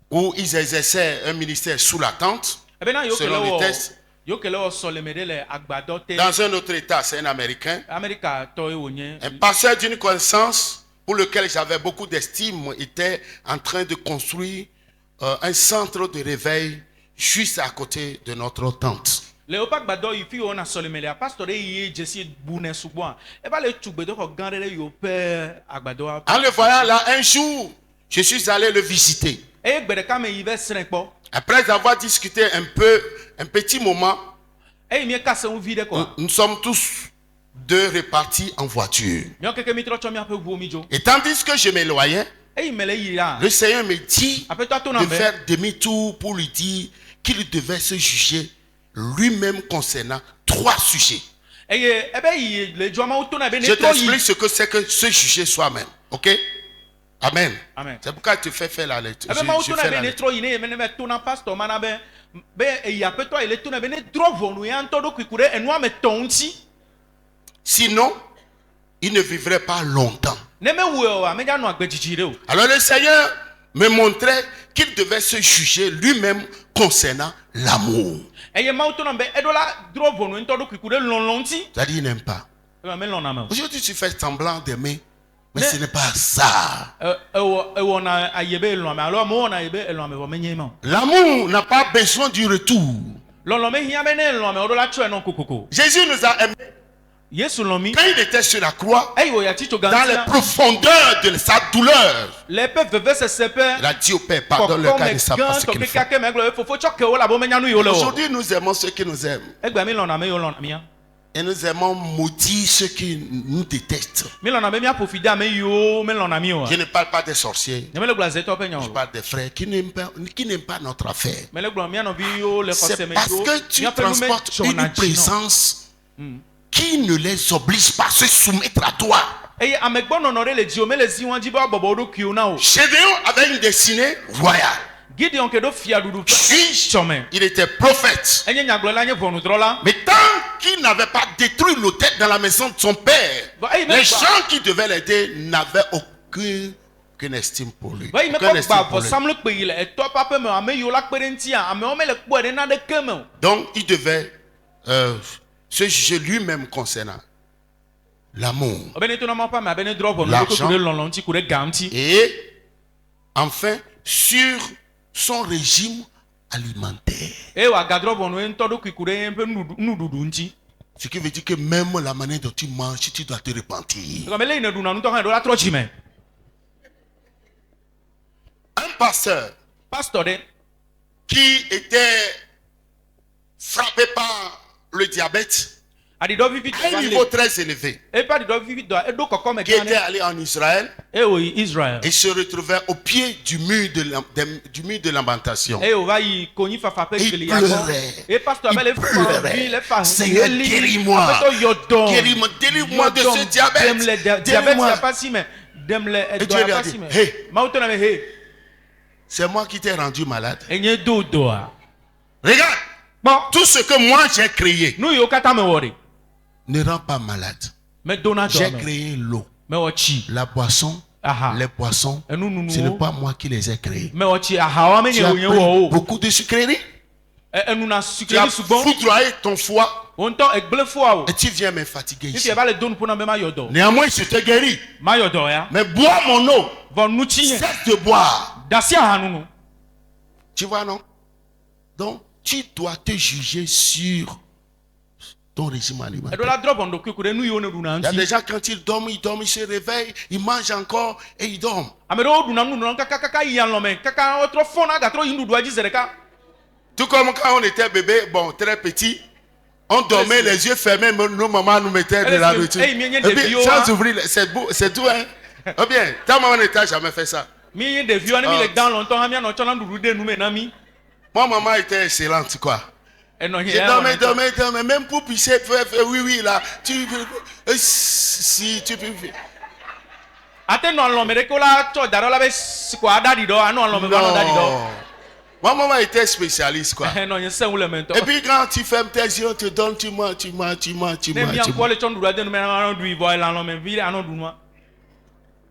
où ils exerçaient un ministère sous la tente, selon les tests. Dans un autre état, c'est un Américain. Un pasteur d'une connaissance pour lequel j'avais beaucoup d'estime était en train de construire un centre de réveil juste à côté de notre tente. le opa gbadɔ yi fi wɔna sɔlimɛlia pastor de yi jesi bunɛ sugbɔn e ba le tugbedɔ kɔ gã ɖe yi pɛ agbadɔ. En le voyant là, un jour, je suis allé le visiter. eye gbe ɖeka me yi ve srɛ̃ kpɔ. Après avoir discuté un petit moment, eye mie kase ŋu vi ɖe kɔ. nous sommes tous deux repartis en voiture. Mía keke mi trɔ tsɔ míaƒe ʋuwo mi dzo. Et tandis que je m'éloignais, eye me le yi la. le Seigneur me dit Aƒetɔ to na de be. faire demi-tour pour lui dire qu'il devait se juger lui-même concernant 3 sujets. Eye ebe yi le dzɔa mawo to na be ne Je trɔ yi. t'explique ce que c'est que se juger soi-même. Ok? Amen. Amen. C'est pourquoi tu fais faire la lecture. Ebe mawo Je to na fais be la ne lecture. trɔ yi ne ye me ne be to na pastor ma na be eyi aƒetɔ yi le to na be ne drɔ ʋɔnu ya ŋutɔ ɖokui ku ɖe enua me tɔ ŋuti. Sinon, il ne vivrait pas longtemps. Ne me wue o ame dza nɔ agbe dzidzi ɖe o. Alors le Seigneur me montrait qu'il devait se juger lui-même concernant l'amour. Eye mawo to na be eɖo la drɔ ʋɔnu ŋutɔ ɖokui ku ɖe lɔlɔ ŋuti. C'est-à-dire il n'aime pas. Ema me lɔna me o. Aujourd'hui tu fais semblant d'aimer, mais Mais- ce n'est pas ça. Ewɔna ayi be elɔ̃ me alo amewo wɔna ayi be elɔ̃ me vɔ menye ma o. L'amour n'a pas besoin du retour. Lɔlɔ me hiã be ne elɔ̃ me woɖo la tsɔe nɔ kokoko. Jésus nous a aimés Yesu lɔ̃ mi. quand il était sur la croix, Eyi wò yati tso dans les gantia. profondeurs de sa douleur. Le eƒe vevesese ƒe Il a dit au Père, pardonne le cas, kɔkɔme ils ne savent pas gã ce qu'ils tɔ font. keke me gblɔ be fofo tsɔ ke wo la bo menya nu yi wo le o. Aujourd'hui, nous aimons ceux qui nous aiment. Egbe mi lɔ̃na me yiwo lɔ̃na mía. Et nous aimons maudire ceux qui nous détestent. Mi lɔ̃na be míaƒo fi de ame yiwo me lɔ̃na mi o. Je ne parle pas des sorciers. Nyemele gblɔ azetɔwo ƒe nya Je o. parle des frères qui n'aiment pas notre affaire. Mele gblɔ mía nɔviwo le C'est xɔse me parce yiwo que tu míaƒe nu me transportes dzɔna une dzi nɔ. présence qui ne les oblige pas à se soumettre à toi. Eye amegbɔnɔnɔ ɖe le dziwò mele zi wɔn dzi be woabɔbɔ wo ɖokuiwo na o. Gédéon avait une destinée royale. Gideon ke ɖo fiaɖuɖu ƒe Juge, tsɔme. il était prophète. Enye nyagblɔla nye ʋɔnudrɔla. Mais tant qu'il n'avait pas détruit l'autel dans la maison de son père, Bah, hey, mais les bah- gens qui devaient l'aider n'avaient aucune estime pour lui. Be yi me Aucune kɔ estime gba pour lui. vɔsamlekpe yi le etɔ ƒe aƒe me ame yiwo la kpe ɖe ŋutia amewo mele kpɔe ɖe naneke me o. Donc, il devait se juger lui-même concernant l'amour. Obe ne to na mawo ƒe ame abe ne drɔ ʋɔnu L'argent. ɖokui ku ɖe lɔlɔ ŋuti ku ɖe ga ŋuti. Et enfin, sur son régime alimentaire. Eye wòagadrɔ ʋɔnu ye ŋutɔ ɖokui ku ɖe eƒe nuɖuɖu ŋuti. Ce qui veut dire que même la manière dont tu manges, tu dois te repentir. Egɔme le yi ne ɖuna nutɔ hã ɖo la trɔ dzi me. Un pasteur Pastor ɖe qui était frappé par le diabète aɖiɖɔ vivi à un niveau très élevé, eƒe aɖiɖɔ vivi dɔa eɖo kɔkɔme qui gã était ɖe allé en Israël eye wòyi Israel et se retrouvait au pied du mur de lamentation. eye wòva yi konyifafa ƒe Il gli ya gbɔ pleurait. eye pastor abe le Il fa vi pleurait. le fa Seigneur, heli guéris-moi. aƒetɔ yɔ dɔm Guéris-moi, délivre-moi de ce dem diabète. le diabète Délivre-moi. ya ƒe asi me dem le Dieu edɔ lui ya a ƒe asi dit, me hey. mawu to na be he C'est moi qui t'ai rendu malade. enye do dɔa Regarde, kpɔ tout ce que moi j'ai créé nu yiwo katã me wɔ ɖe ne rend pas malade. medona J'ai dɔ me créé l'eau, mewɔ tsi la boisson, aha les poissons. enu Ce n'est nunuwo pas moi qui les ai créés. mewɔ tsi ahawa Tu menye as wònye pris wɔ o beaucoup de sucreries. enuna Tu as sukiri sugbɔn foudroyé ton foie wo ŋutɔ egble foa o et tu viens me fatiguer fifi ici. eva le do nuƒo na be mayɔ dɔ Néanmoins, je te guéris. mayɔ dɔ ya Mais bois mon eau. vɔ nutsi nye Cesse de boire. dasi ahanunu Tu vois, non? Donc, tu dois te juger sur ton régime alimentaire. eɖo la drɔ ʋɔnu ɖokui ku ɖe nu yiwo ne ɖuna Il y a des ŋuti gens, quand ils dorment, ils se réveillent, ils mangent encore et ils dorment. ame ɖewo ɖuna nuɖuna kakaka yi alɔ me kaka wotrɔ fɔna gatrɔ yi nuɖuɖua dzi ze ɖeka Tout comme quand on était bébé, bon, très petit, on dormait les yeux fermés, mais nos mamans nous mettaient de la nourriture. Hey, mais il y a Et des puis, vieux, sans hein. ouvrir, c'est beau, c'est tout, hein. Ou bien, ta maman n'était jamais fait ça. mi ye ɖeviwo ne mi le dan lɔntɔ hã mianɔ tsɔna nuɖuɖu de nu me na mi Moi, maman était excellente, quoi. enɔ Je dormais, même pour pisser, oui, là, si tu peux. ate nɔ alɔme ɖeke wo la tsɔ da ɖɔ la be sikɔ aɖaɖi ɖɔ anɔ alɔme va nɔ daɖi ɖɔ Non. Ma maman était spécialiste, quoi. enɔ nye seŋu le me Et ŋutɔ puis quand tu fermes tes yeux, on te donne, tu manges. ne miakpɔ le tsɔ nuɖuɖua de nu me anɔ ɖui vɔ ele alɔme vi anɔ ɖu nua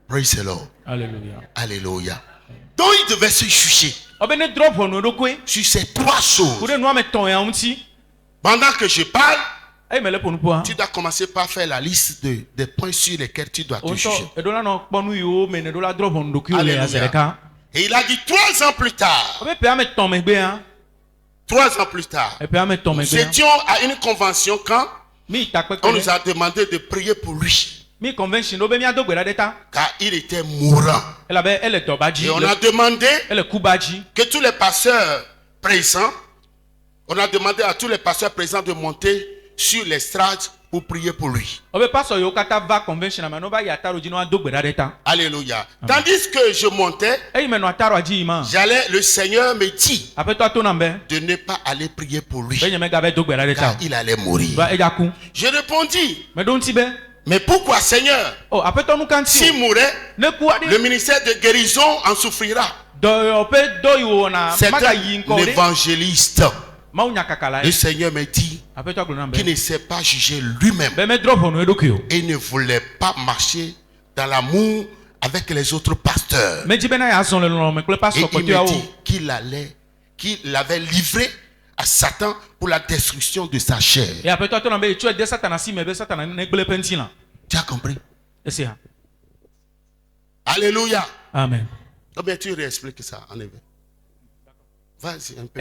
Praise the Lord. alléluia Alléluia. Donc il devait se juger ɔbe ne drɔ ʋɔnu eɖokue sur ces 3 ku choses. ɖe nua me tɔn ya ŋuti Pendant que je parle, eyi me le ƒo nuƒoa tu dois commencer par faire la liste des points sur lesquels tu dois te wo juger. ŋutɔ eɖo la nɔ kpɔ nu yiwo me ne ɖo la drɔ ʋɔnu ɖokuiwo le Alléluia. aze ɖeka Et il a dit 3 ans plus tard, ɔbe ƒe ame tɔn megbea 3 ans plus tard, nous étions à une convention quand on nous a demandé de prier pour lui. Car il était mourant. Et on a demandé que tous les pasteurs présents, on a demandé à tous les pasteurs présents de monter sur l'estrade pour prier pour lui. Alléluia. Tandis que je montais, le Seigneur me dit de ne pas aller prier pour lui, car il allait mourir. Je répondis, mais pourquoi, Seigneur? S'il mourait, le ministère de guérison en souffrira. C'est un évangéliste. Le Seigneur me dit qu'il ne sait pas juger lui-même et ne voulait pas marcher dans l'amour avec les autres pasteurs. Et il me dit qu'il avait livré à Satan pour la destruction de sa chair. Tu as compris? Alléluia. Amen. Bien, tu réexpliques ça en effet. Vas-y un peu.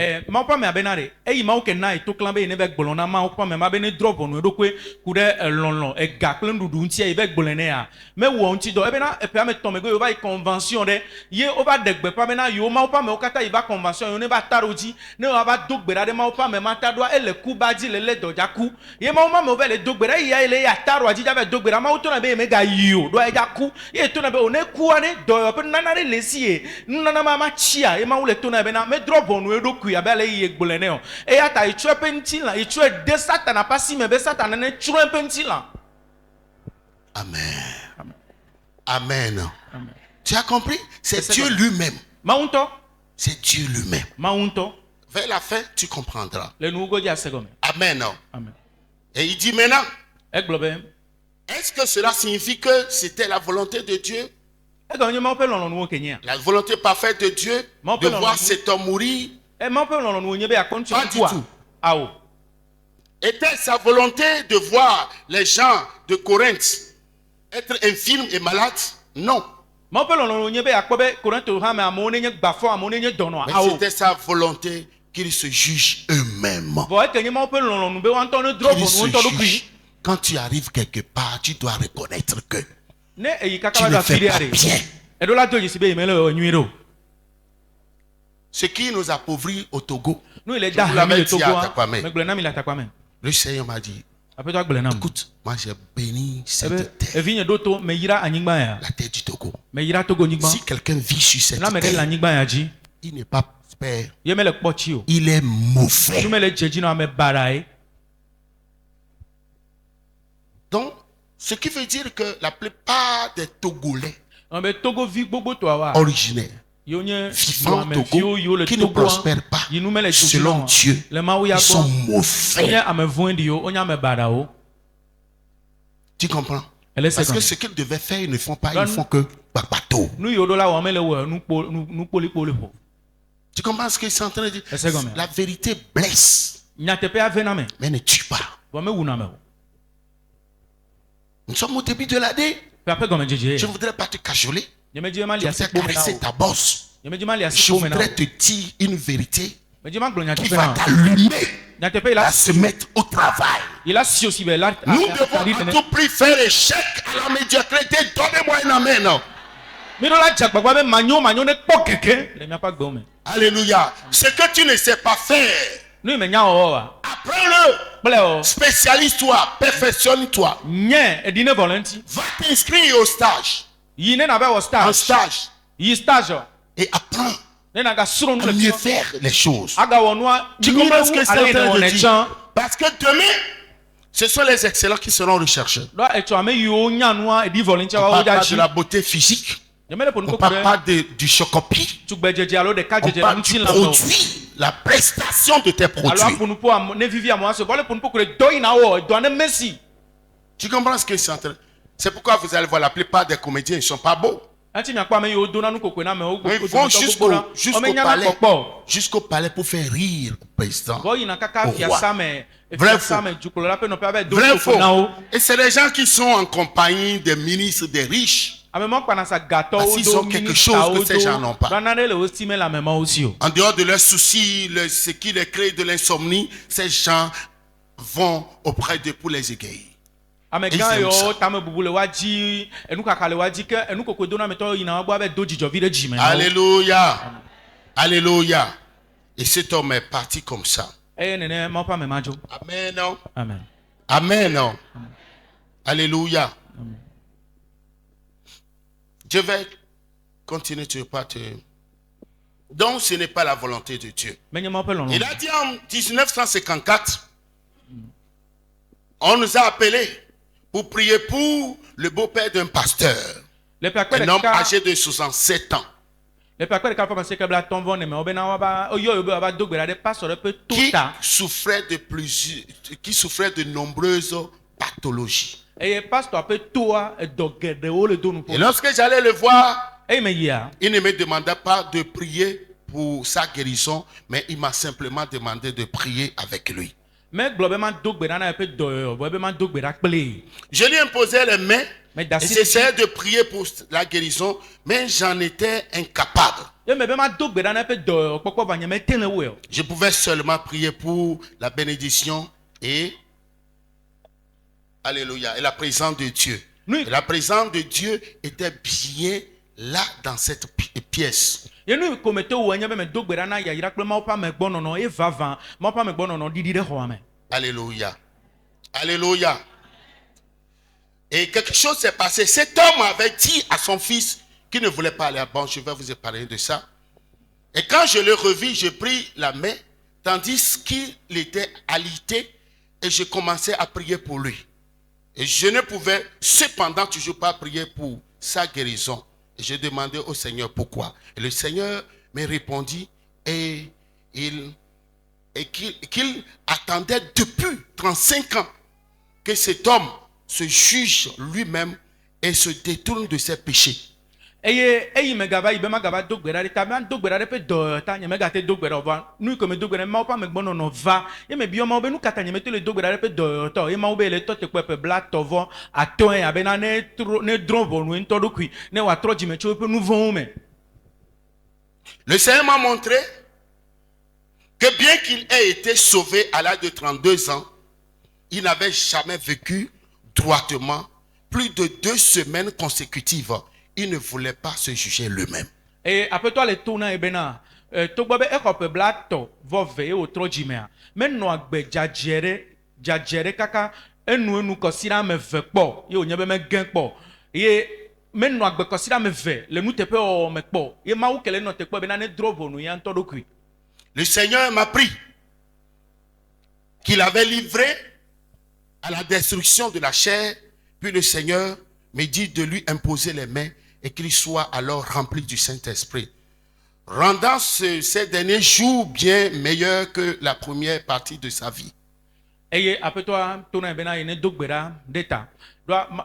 Amen. Amen. Tu as compris? C'est Dieu lui-même. C'est Dieu lui-même. Vers la fin, tu comprendras. Amen. Et il dit maintenant, est-ce que cela signifie que c'était la volonté de Dieu? La volonté parfaite de Dieu de voir cet homme mourir? Pas du tout. Était sa volonté de voir les gens de Corinthe être infirmes et malades? Non. Mais c'était sa volonté qu'ils se jugent eux-mêmes. Quand tu arrives quelque part, tu dois reconnaître que tu ne fais pas bien. Ce qui nous appauvrit au Togo, le Seigneur m'a dit, écoute, moi j'ai béni cette terre, la terre du Togo. Si quelqu'un vit sur cette terre, il n'est pas père, il est mauvais. Donc, ce qui veut dire que la plupart des Togolais originaires, vivant au Togo, qui ne prospèrent pas selon Dieu, ils sont mauvais. Tu comprends? Parce que ce qu'ils devaient faire, ils ne font pas, ils font que bateau. Tu comprends ce qu'ils sont en train de dire? La vérité blesse, mais ne tue pas. Nous sommes au début de l'année. Je ne voudrais pas te cajoler. Je voudrais caresser ta bosse. Je voudrais te dire une vérité qui va t'allumer à se mettre au travail. Nous devons à tout prix faire échec à la médiocrité. Donnez-moi un amen. Alléluia. Ce que tu ne sais pas faire, apprends-le. Spécialise-toi, perfectionne-toi. Va t'inscrire au stage. En stage. Et apprends à mieux faire les choses. Tu comprends ce que c'est en train de dire? Parce que demain, ce sont les excellents qui seront recherchés. On ne parle pas de la beauté physique. On ne parle pas du chocopi. On parle du produit. La prestation de tes produits. Tu comprends ce que c'est en train? C'est pourquoi vous allez voir la plupart des comédiens, ils ne sont pas beaux. Ils vont jusqu'au palais pour faire rire le président, au roi. Vrai faux. Vrai faux. Et c'est les gens qui sont en compagnie des ministres, des riches. Parce qu'ils ont quelque chose que ces gens n'ont pas. En dehors de leurs soucis, ce qui les crée de l'insomnie, ces gens vont auprès d'eux pour les égayer. Alléluia. Alléluia. Et cet homme est parti comme ça. Amen. Non? Amen. Amen. Non? Alléluia. Amen. Je vais continuer, tu ne veux pas te... Donc ce n'est pas la volonté de Dieu. Il a dit en 1954, on nous a appelés pour prier pour le beau-père d'un pasteur, un homme âgé de 67 ans. Qui souffrait de nombreuses pathologies. Et lorsque j'allais le voir, il ne me demandait pas de prier pour sa guérison, mais il m'a simplement demandé de prier avec lui. Je lui imposais les mains et j'essayais de prier pour la guérison, mais j'en étais incapable. Je pouvais seulement prier pour la bénédiction et alléluia, et la présence de Dieu. Et la présence de Dieu était bien là dans cette pièce. Alléluia. Alléluia. Et quelque chose s'est passé. Cet homme avait dit à son fils qui ne voulait pas aller à bon, je vais vous parler de ça. Et quand je le revis, je pris la main, tandis qu'il était alité, et je commençais à prier pour lui. Et je ne pouvais cependant toujours pas prier pour sa guérison. Et je demandais au Seigneur pourquoi. Et le Seigneur me répondit et qu'il attendait depuis 35 ans que cet homme se juge lui-même et se détourne de ses péchés. Et le Seigneur m'a montré que bien qu'il ait été sauvé à l'âge de 32 ans, il n'avait jamais vécu droitement plus de 2 semaines consécutives. Il ne voulait pas se juger lui-même. Et après toi, les tournants et bena, togbabe ekope blato vove o trojimea. Menno agbe jajere kaka enu kosira me vekpo. Yo nyebe me genpo. Ye menno agbe kosira me ve le nu tepe o me kpo. Ye ma ukele no tekpo bena ne drovo no yan todokui. Le Seigneur m'a pris qu'il avait livré à la destruction de la chair, puis le Seigneur me dit de lui imposer les mains et qu'il soit alors rempli du Saint-Esprit, rendant ces derniers jours bien meilleurs que la première partie de sa vie. Et après toi, tu n'as pas une dogbera d'état.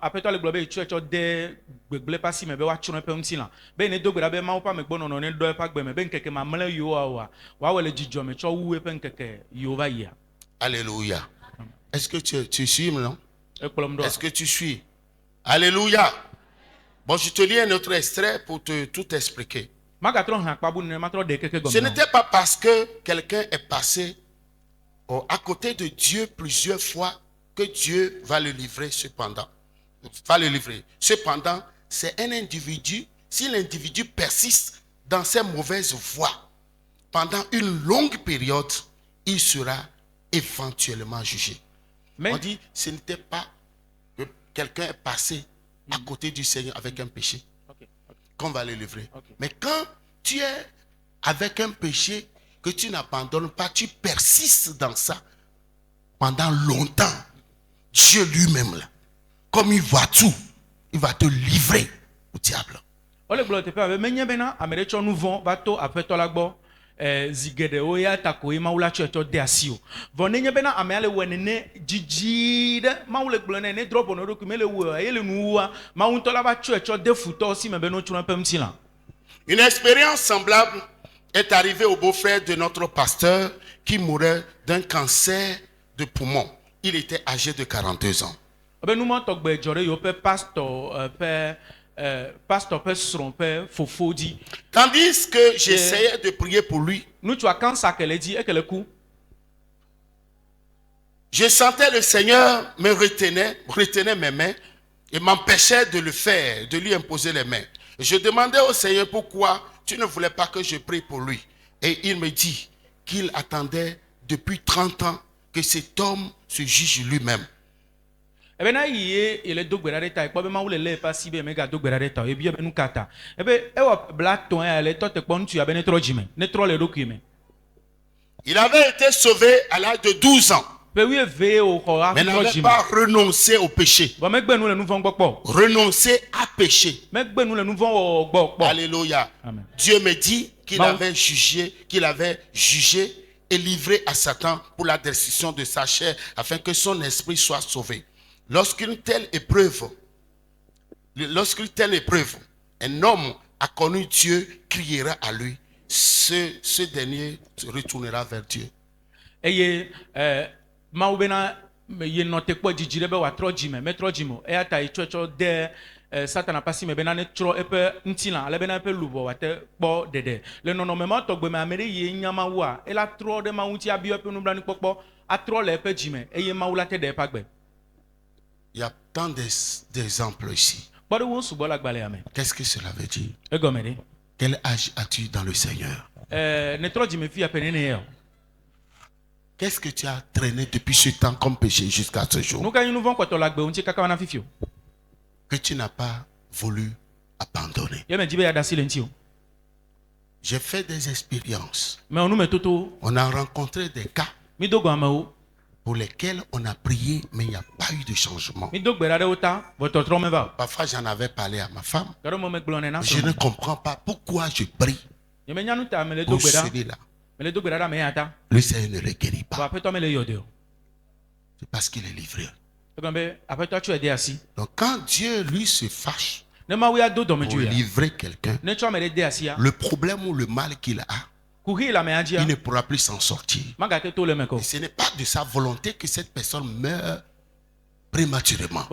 Après toi, le globe tu as des globes pas si mais be wa tu n'as pas un silan. Ben ne dogbera be ma ou pas me bon non ne doit pas be me ben keke ma mle yo wa wa le jijo me tu ou e pen keke yo va ya. Alléluia. Est-ce que tu suis non? Est-ce que tu suis? Alléluia. Bon, je te lis un autre extrait pour te tout expliquer. Ce n'était pas parce que quelqu'un est passé à côté de Dieu plusieurs fois que Dieu va le livrer cependant. Cependant, c'est un individu, si l'individu persiste dans ses mauvaises voies pendant une longue période, il sera éventuellement jugé. Mais on dit, ce n'était pas que quelqu'un est passé à côté du Seigneur avec un péché qu'on va le livrer. Mais quand tu es avec un péché que tu n'abandonnes pas, tu persistes dans ça pendant longtemps, Dieu lui-même, là, comme il voit tout, il va te livrer au diable. Zigedeo ya tako ima ula cheto de asio vonenye bena amele wenene jijide maule glone ne drop no dokumele wo ele nuwa mauntola ba cheto de futo si mebe no chuna pem silan. Une expérience semblable est arrivée au beau-frère de notre pasteur qui mourait d'un cancer de poumon. Il était âgé de 42 ans. Obe nous montok be jore yo pe pasteur pe pasteur peut se tromper, faux dit. Tandis que j'essayais de prier pour lui. Nous tu vois quand ça qu'elle dit et qu'elle coup. Je sentais le Seigneur me retenait mes mains et m'empêchait de le faire, de lui imposer les mains. Je demandais au Seigneur pourquoi tu ne voulais pas que je prie pour lui. Et il me dit qu'il attendait depuis 30 ans que cet homme se juge lui-même. Ebe na yie ele dogbera de ta ikpo be ma wule le pa si be me ga dogbera de ta ebi be nu kata ebe e wo bla ton ya le to te pon tu ya be ne tro jime ne tro le roku me. Il avait été sauvé à l'âge de 12 ans. Pe wi eve o ko a Mais n'avait pas renoncé au péché. Ba me gbe nu le nu von gbopo. Renoncer à péché. Me gbe nu le nu von gbopo. Alléluia. Amen. Dieu me dit qu'il avait jugé et livré à Satan pour la destruction de sa chair afin que son esprit soit sauvé. Lorsqu'une telle épreuve, un homme a connu Dieu, criera à lui, ce dernier se retournera vers Dieu. Eye maubena ye note kpo jijire be wa tro jime me tro jimo e ata ichocho de Satan pasi me bena ne tro epe ntila ale bena epe lubo wa te kpo dede le nono me ma togbe me amere ye nyama wa e la tro de ma unti abi epe nu blani kpokpo a tro le epe jime e ye maula te de pagbe. Il y a tant d'exemples ici. Qu'est-ce que cela veut dire? Quel âge as-tu dans le Seigneur? Qu'est-ce que tu as traîné depuis ce temps comme péché jusqu'à ce jour? Que tu n'as pas voulu abandonner. J'ai fait des expériences. On a rencontré des cas pour lesquels on a prié, mais il n'y a pas eu de changement. Parfois, j'en avais parlé à ma femme. Je ne comprends pas pourquoi je prie pour celui-là. Le Seigneur ne le guérit pas. C'est parce qu'il est livré. Donc, quand Dieu, lui, se fâche pour livrer quelqu'un, le problème ou le mal qu'il a, il ne pourra plus s'en sortir. Et ce n'est pas de sa volonté que cette personne meurt prématurément.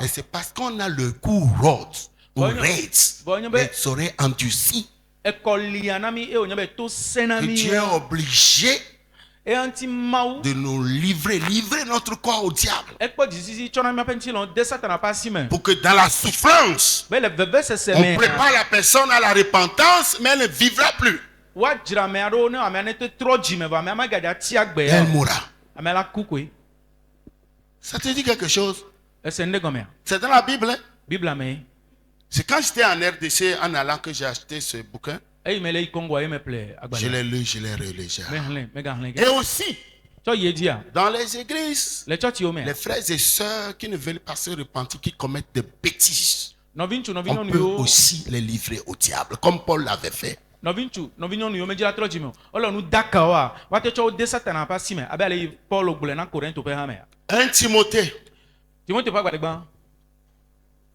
Et c'est parce qu'on a le cou rôde ou raide, les oreilles endurcies, que Dieu est obligé de nous livrer notre corps au diable. Pour que dans la souffrance, on prépare la personne à la repentance, mais elle ne vivra plus. Elle mourra. Ça te dit quelque chose? C'est dans la Bible. Hein? C'est quand j'étais en RDC en allant que j'ai acheté ce bouquin. Je l'ai lu, je l'ai relu. Et aussi, dans les églises, les frères et sœurs qui ne veulent pas se repentir, qui commettent des bêtises, on peut aussi les livrer au diable, comme Paul l'avait fait. 1 Timothée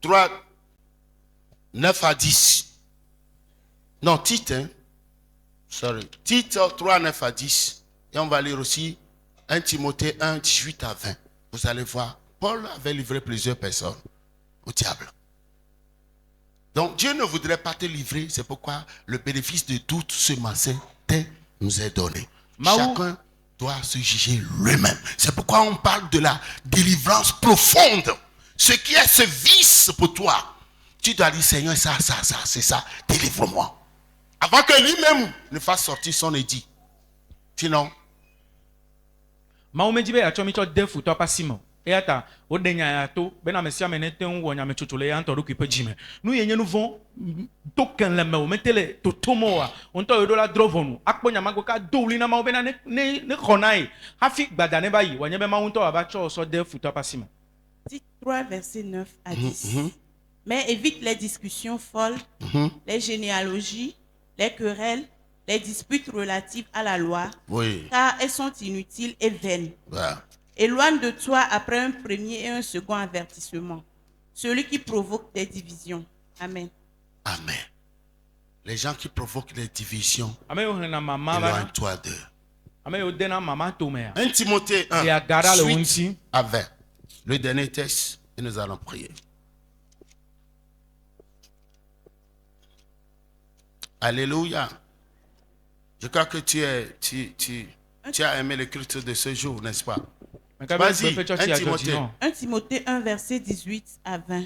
3, 9 à 10. Non, Tite, hein? Tite 3, 9 à 10. Et on va lire aussi 1 Timothée 1, 18 à 20. Vous allez voir, Paul avait livré plusieurs personnes au diable. Donc Dieu ne voudrait pas te livrer, c'est pourquoi le bénéfice de tout ce matin nous est donné. Chacun doit se juger lui-même. C'est pourquoi on parle de la délivrance profonde. Ce qui est ce vice pour toi, tu dois dire Seigneur, ça, c'est ça, délivre-moi. Avant que lui-même ne fasse sortir son édit. Sinon, Eata odenya ya to bena mesia menete wo nya metutule ya ntoru kipe jime nu yenye nu von token le me o metele to tomoa onto yodola drovonu akponya mago ka douli na ma bena ne khonai hafi gbadane bayi wanye be ma onto aba cho so defu to pasima. Tite 3 verset 9 à 10. Mais évite les discussions folles, les généalogies, les querelles, les disputes relatives à la loi, car elles sont inutiles et vaines. Éloigne de toi après un premier et un second avertissement, celui qui provoque des divisions. Amen. Amen. Les gens qui provoquent des divisions, éloigne-toi d'eux. 1 Timothée 1, suite à 20. Le dernier texte, et nous allons prier. Alléluia. Je crois que tu as aimé l'écriture de ce jour, n'est-ce pas? Vas-y, 1 Timothée 1, verset 18 à 20.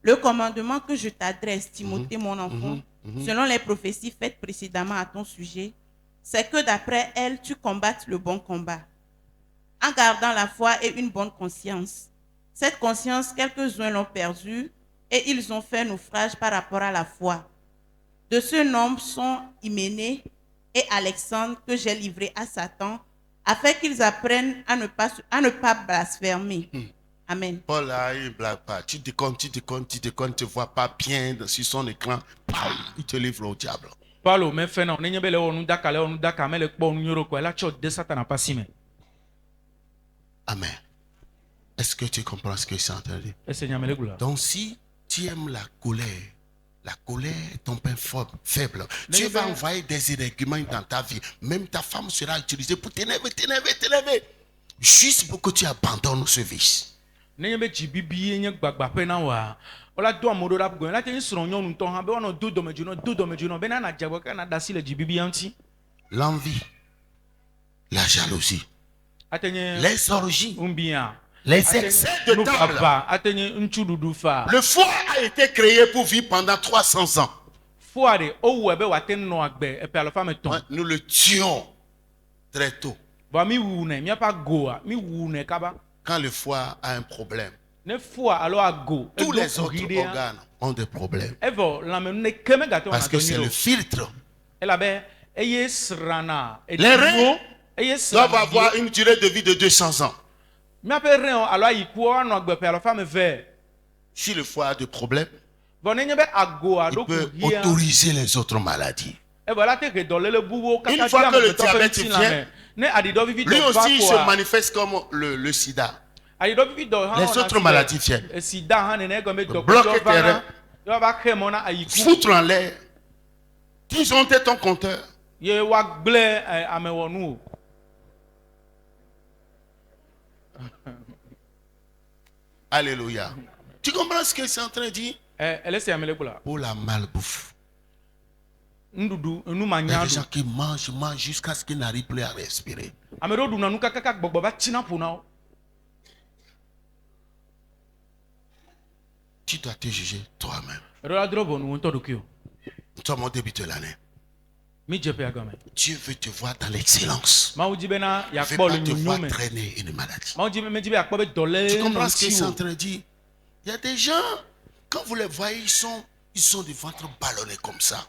Le commandement que je t'adresse, Timothée, mon enfant, selon les prophéties faites précédemment à ton sujet, c'est que d'après elles, tu combattes le bon combat, en gardant la foi et une bonne conscience. Cette conscience, quelques-uns l'ont perdue et ils ont fait naufrage par rapport à la foi. De ce nombre sont Hyménée et Alexandre que j'ai livrés à Satan, afin qu'ils apprennent à ne pas blasphémer. Amen. Paul a une blague pas. Tu déconnes, tu ne vois pas bien sur son écran. Il te livre au diable. Paulo me fait non, n'enye bele onu daka le onu daka me le kpo onu nyoro ko la cho de Satan pas si me. Amen. Est-ce que tu comprends ce que je suis en train de dire? Seigneur me le gula. Donc si tu aimes la colère est ton pain faible. Tu vas envoyer des irrégulements dans ta vie. Même ta femme sera utilisée pour t'énerver. Juste pour que tu abandonnes ce vice. N'enye be jibibi nye gbagba pe na wa. Ola do amodo la go la te sro nyonu ton ha be wono do domejuno be na na jagbo ka na dasi le jibibi anti. L'envie, la jalousie, Atenye les orgies, umbia. les excès de table. Le foie a été créé pour vivre pendant 300 ans. Nous le tuons très tôt. Quand le foie a un problème, tous les autres organes ont des problèmes. Parce que c'est le filtre. Les reins doivent avoir une durée de vie de 200 ans. Si le foie a des problèmes, il peut autoriser les autres maladies. Une fois que le diabète vient, lui aussi il se manifeste comme le sida. Les autres maladies viennent. Bloquer tes reins, foutre en l'air. Qu'ils ont été ton compteur. Alléluia. Tu comprends ce que c'est en train de dire? Pour la malbouffe. Il y a des gens qui mangent jusqu'à ce qu'ils n'arrivent plus à respirer. Tu dois te juger toi-même. Nous sommes au début de l'année. Dieu veut te voir dans l'excellence. Il ne veut pas te voir traîner une maladie. Tu comprends ce que je suis en train de dire? Il y a des gens, quand vous les voyez, ils sont du ventre ballonné comme ça.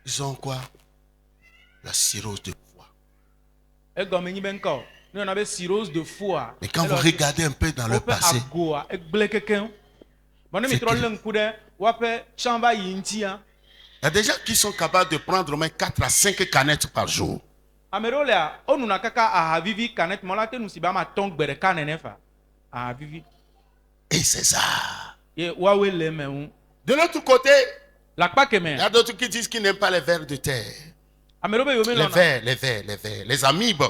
Ils ont quoi? La cirrhose de foie. Mais quand vous regardez un peu dans le passé, il y a des gens qui sont capables de prendre au moins 4 à 5 canettes par jour. Et c'est ça. De l'autre côté, il y a d'autres qui disent qu'ils n'aiment pas les vers de terre. Les amibes.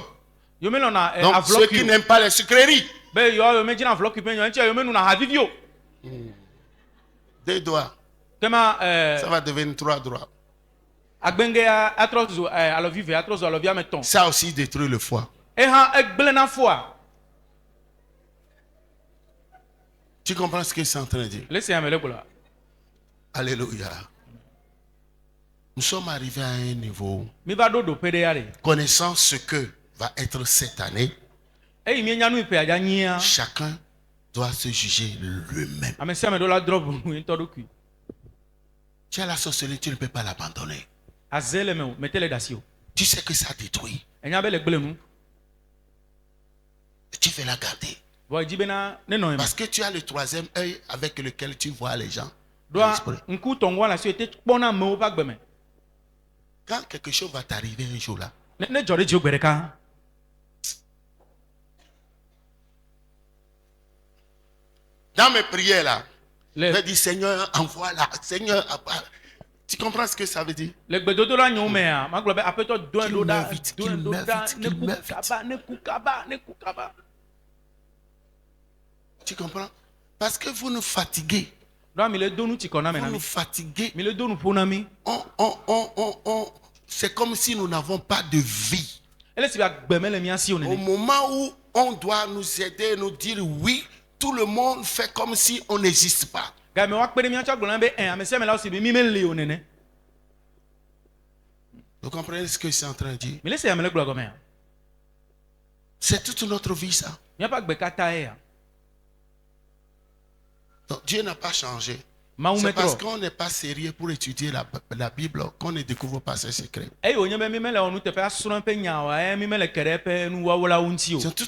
Donc ceux qui n'aiment pas les sucreries. 2 doigts. Ça va devenir 3 doigts. Ça aussi détruit le foie. Tu comprends ce que c'est en train de dire? Alléluia. Nous sommes arrivés à un niveau connaissant ce que va être cette année. Chacun doit se juger lui-même. Tu as la sorcellerie, tu ne peux pas l'abandonner. Tu sais que ça détruit. Tu veux la garder. Parce que tu as le 3e œil avec lequel tu vois les gens. Quand quelque chose va t'arriver un jour là, dans mes prières là, je dis Seigneur, envoie là. Seigneur, tu comprends ce que ça veut dire? Qu'il m'invite. Tu comprends? Parce que vous nous fatiguez. Vous nous fatiguez. C'est comme si nous n'avons pas de vie. Au moment où on doit nous aider, nous dire oui, tout le monde fait comme si on n'existe pas. Vous comprenez ce que je suis en train de dire? C'est toute notre vie, ça. Donc, Dieu n'a pas changé. C'est parce qu'on n'est pas sérieux pour étudier la Bible qu'on ne découvre pas ses secrets. Tout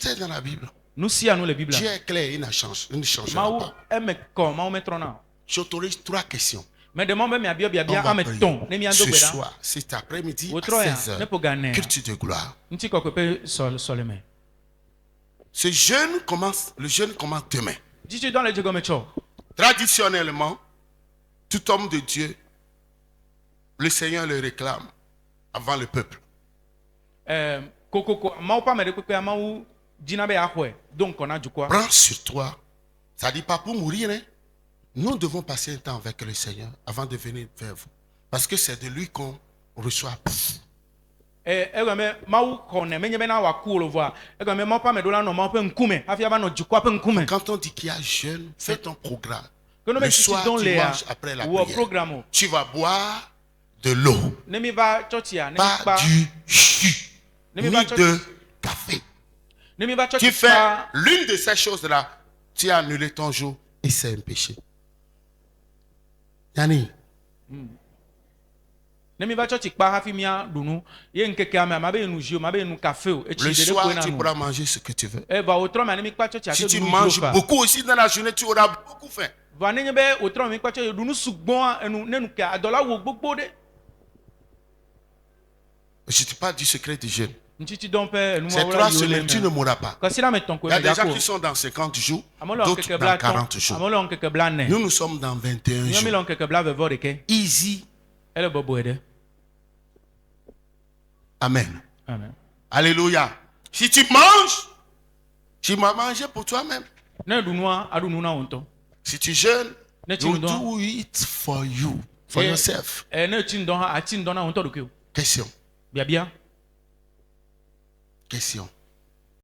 est dans la Bible. Dieu est clair, il ne changera pas. J'autorise 3 questions. On va prier ce soir, cet après-midi, à 16h, culte de gloire. Le jeûne commence demain. Traditionnellement, tout homme de Dieu, le Seigneur le réclame avant le peuple. Prends sur toi. Ça ne dit pas pour mourir. Hein? Nous devons passer un temps avec le Seigneur avant de venir vers vous. Parce que c'est de lui qu'on reçoit. Quand on dit qu'il y a jeûne, fais ton programme. Le soir, tu manges après la prière. Tu vas boire de l'eau, pas du jus, ni de café. Tu fais l'une de ces choses-là, tu as annulé ton jour et c'est un péché. Yanni. Le soir, tu pourras manger ce que tu veux. Si tu manges beaucoup aussi dans la journée, tu auras beaucoup faim. Je ne t'ai pas du secret du jeûne. Ces 3 semaines, tu ne mourras pas. Il y a des gens qui sont dans 50 jours, d'autres dans 40 jours. Nous sommes dans 21 jours. Easy. Amen. Amen. Alléluia. Si tu manges, tu vas manger pour toi-même. Si tu jeûnes, you do it for you, for yourself. Question. Question.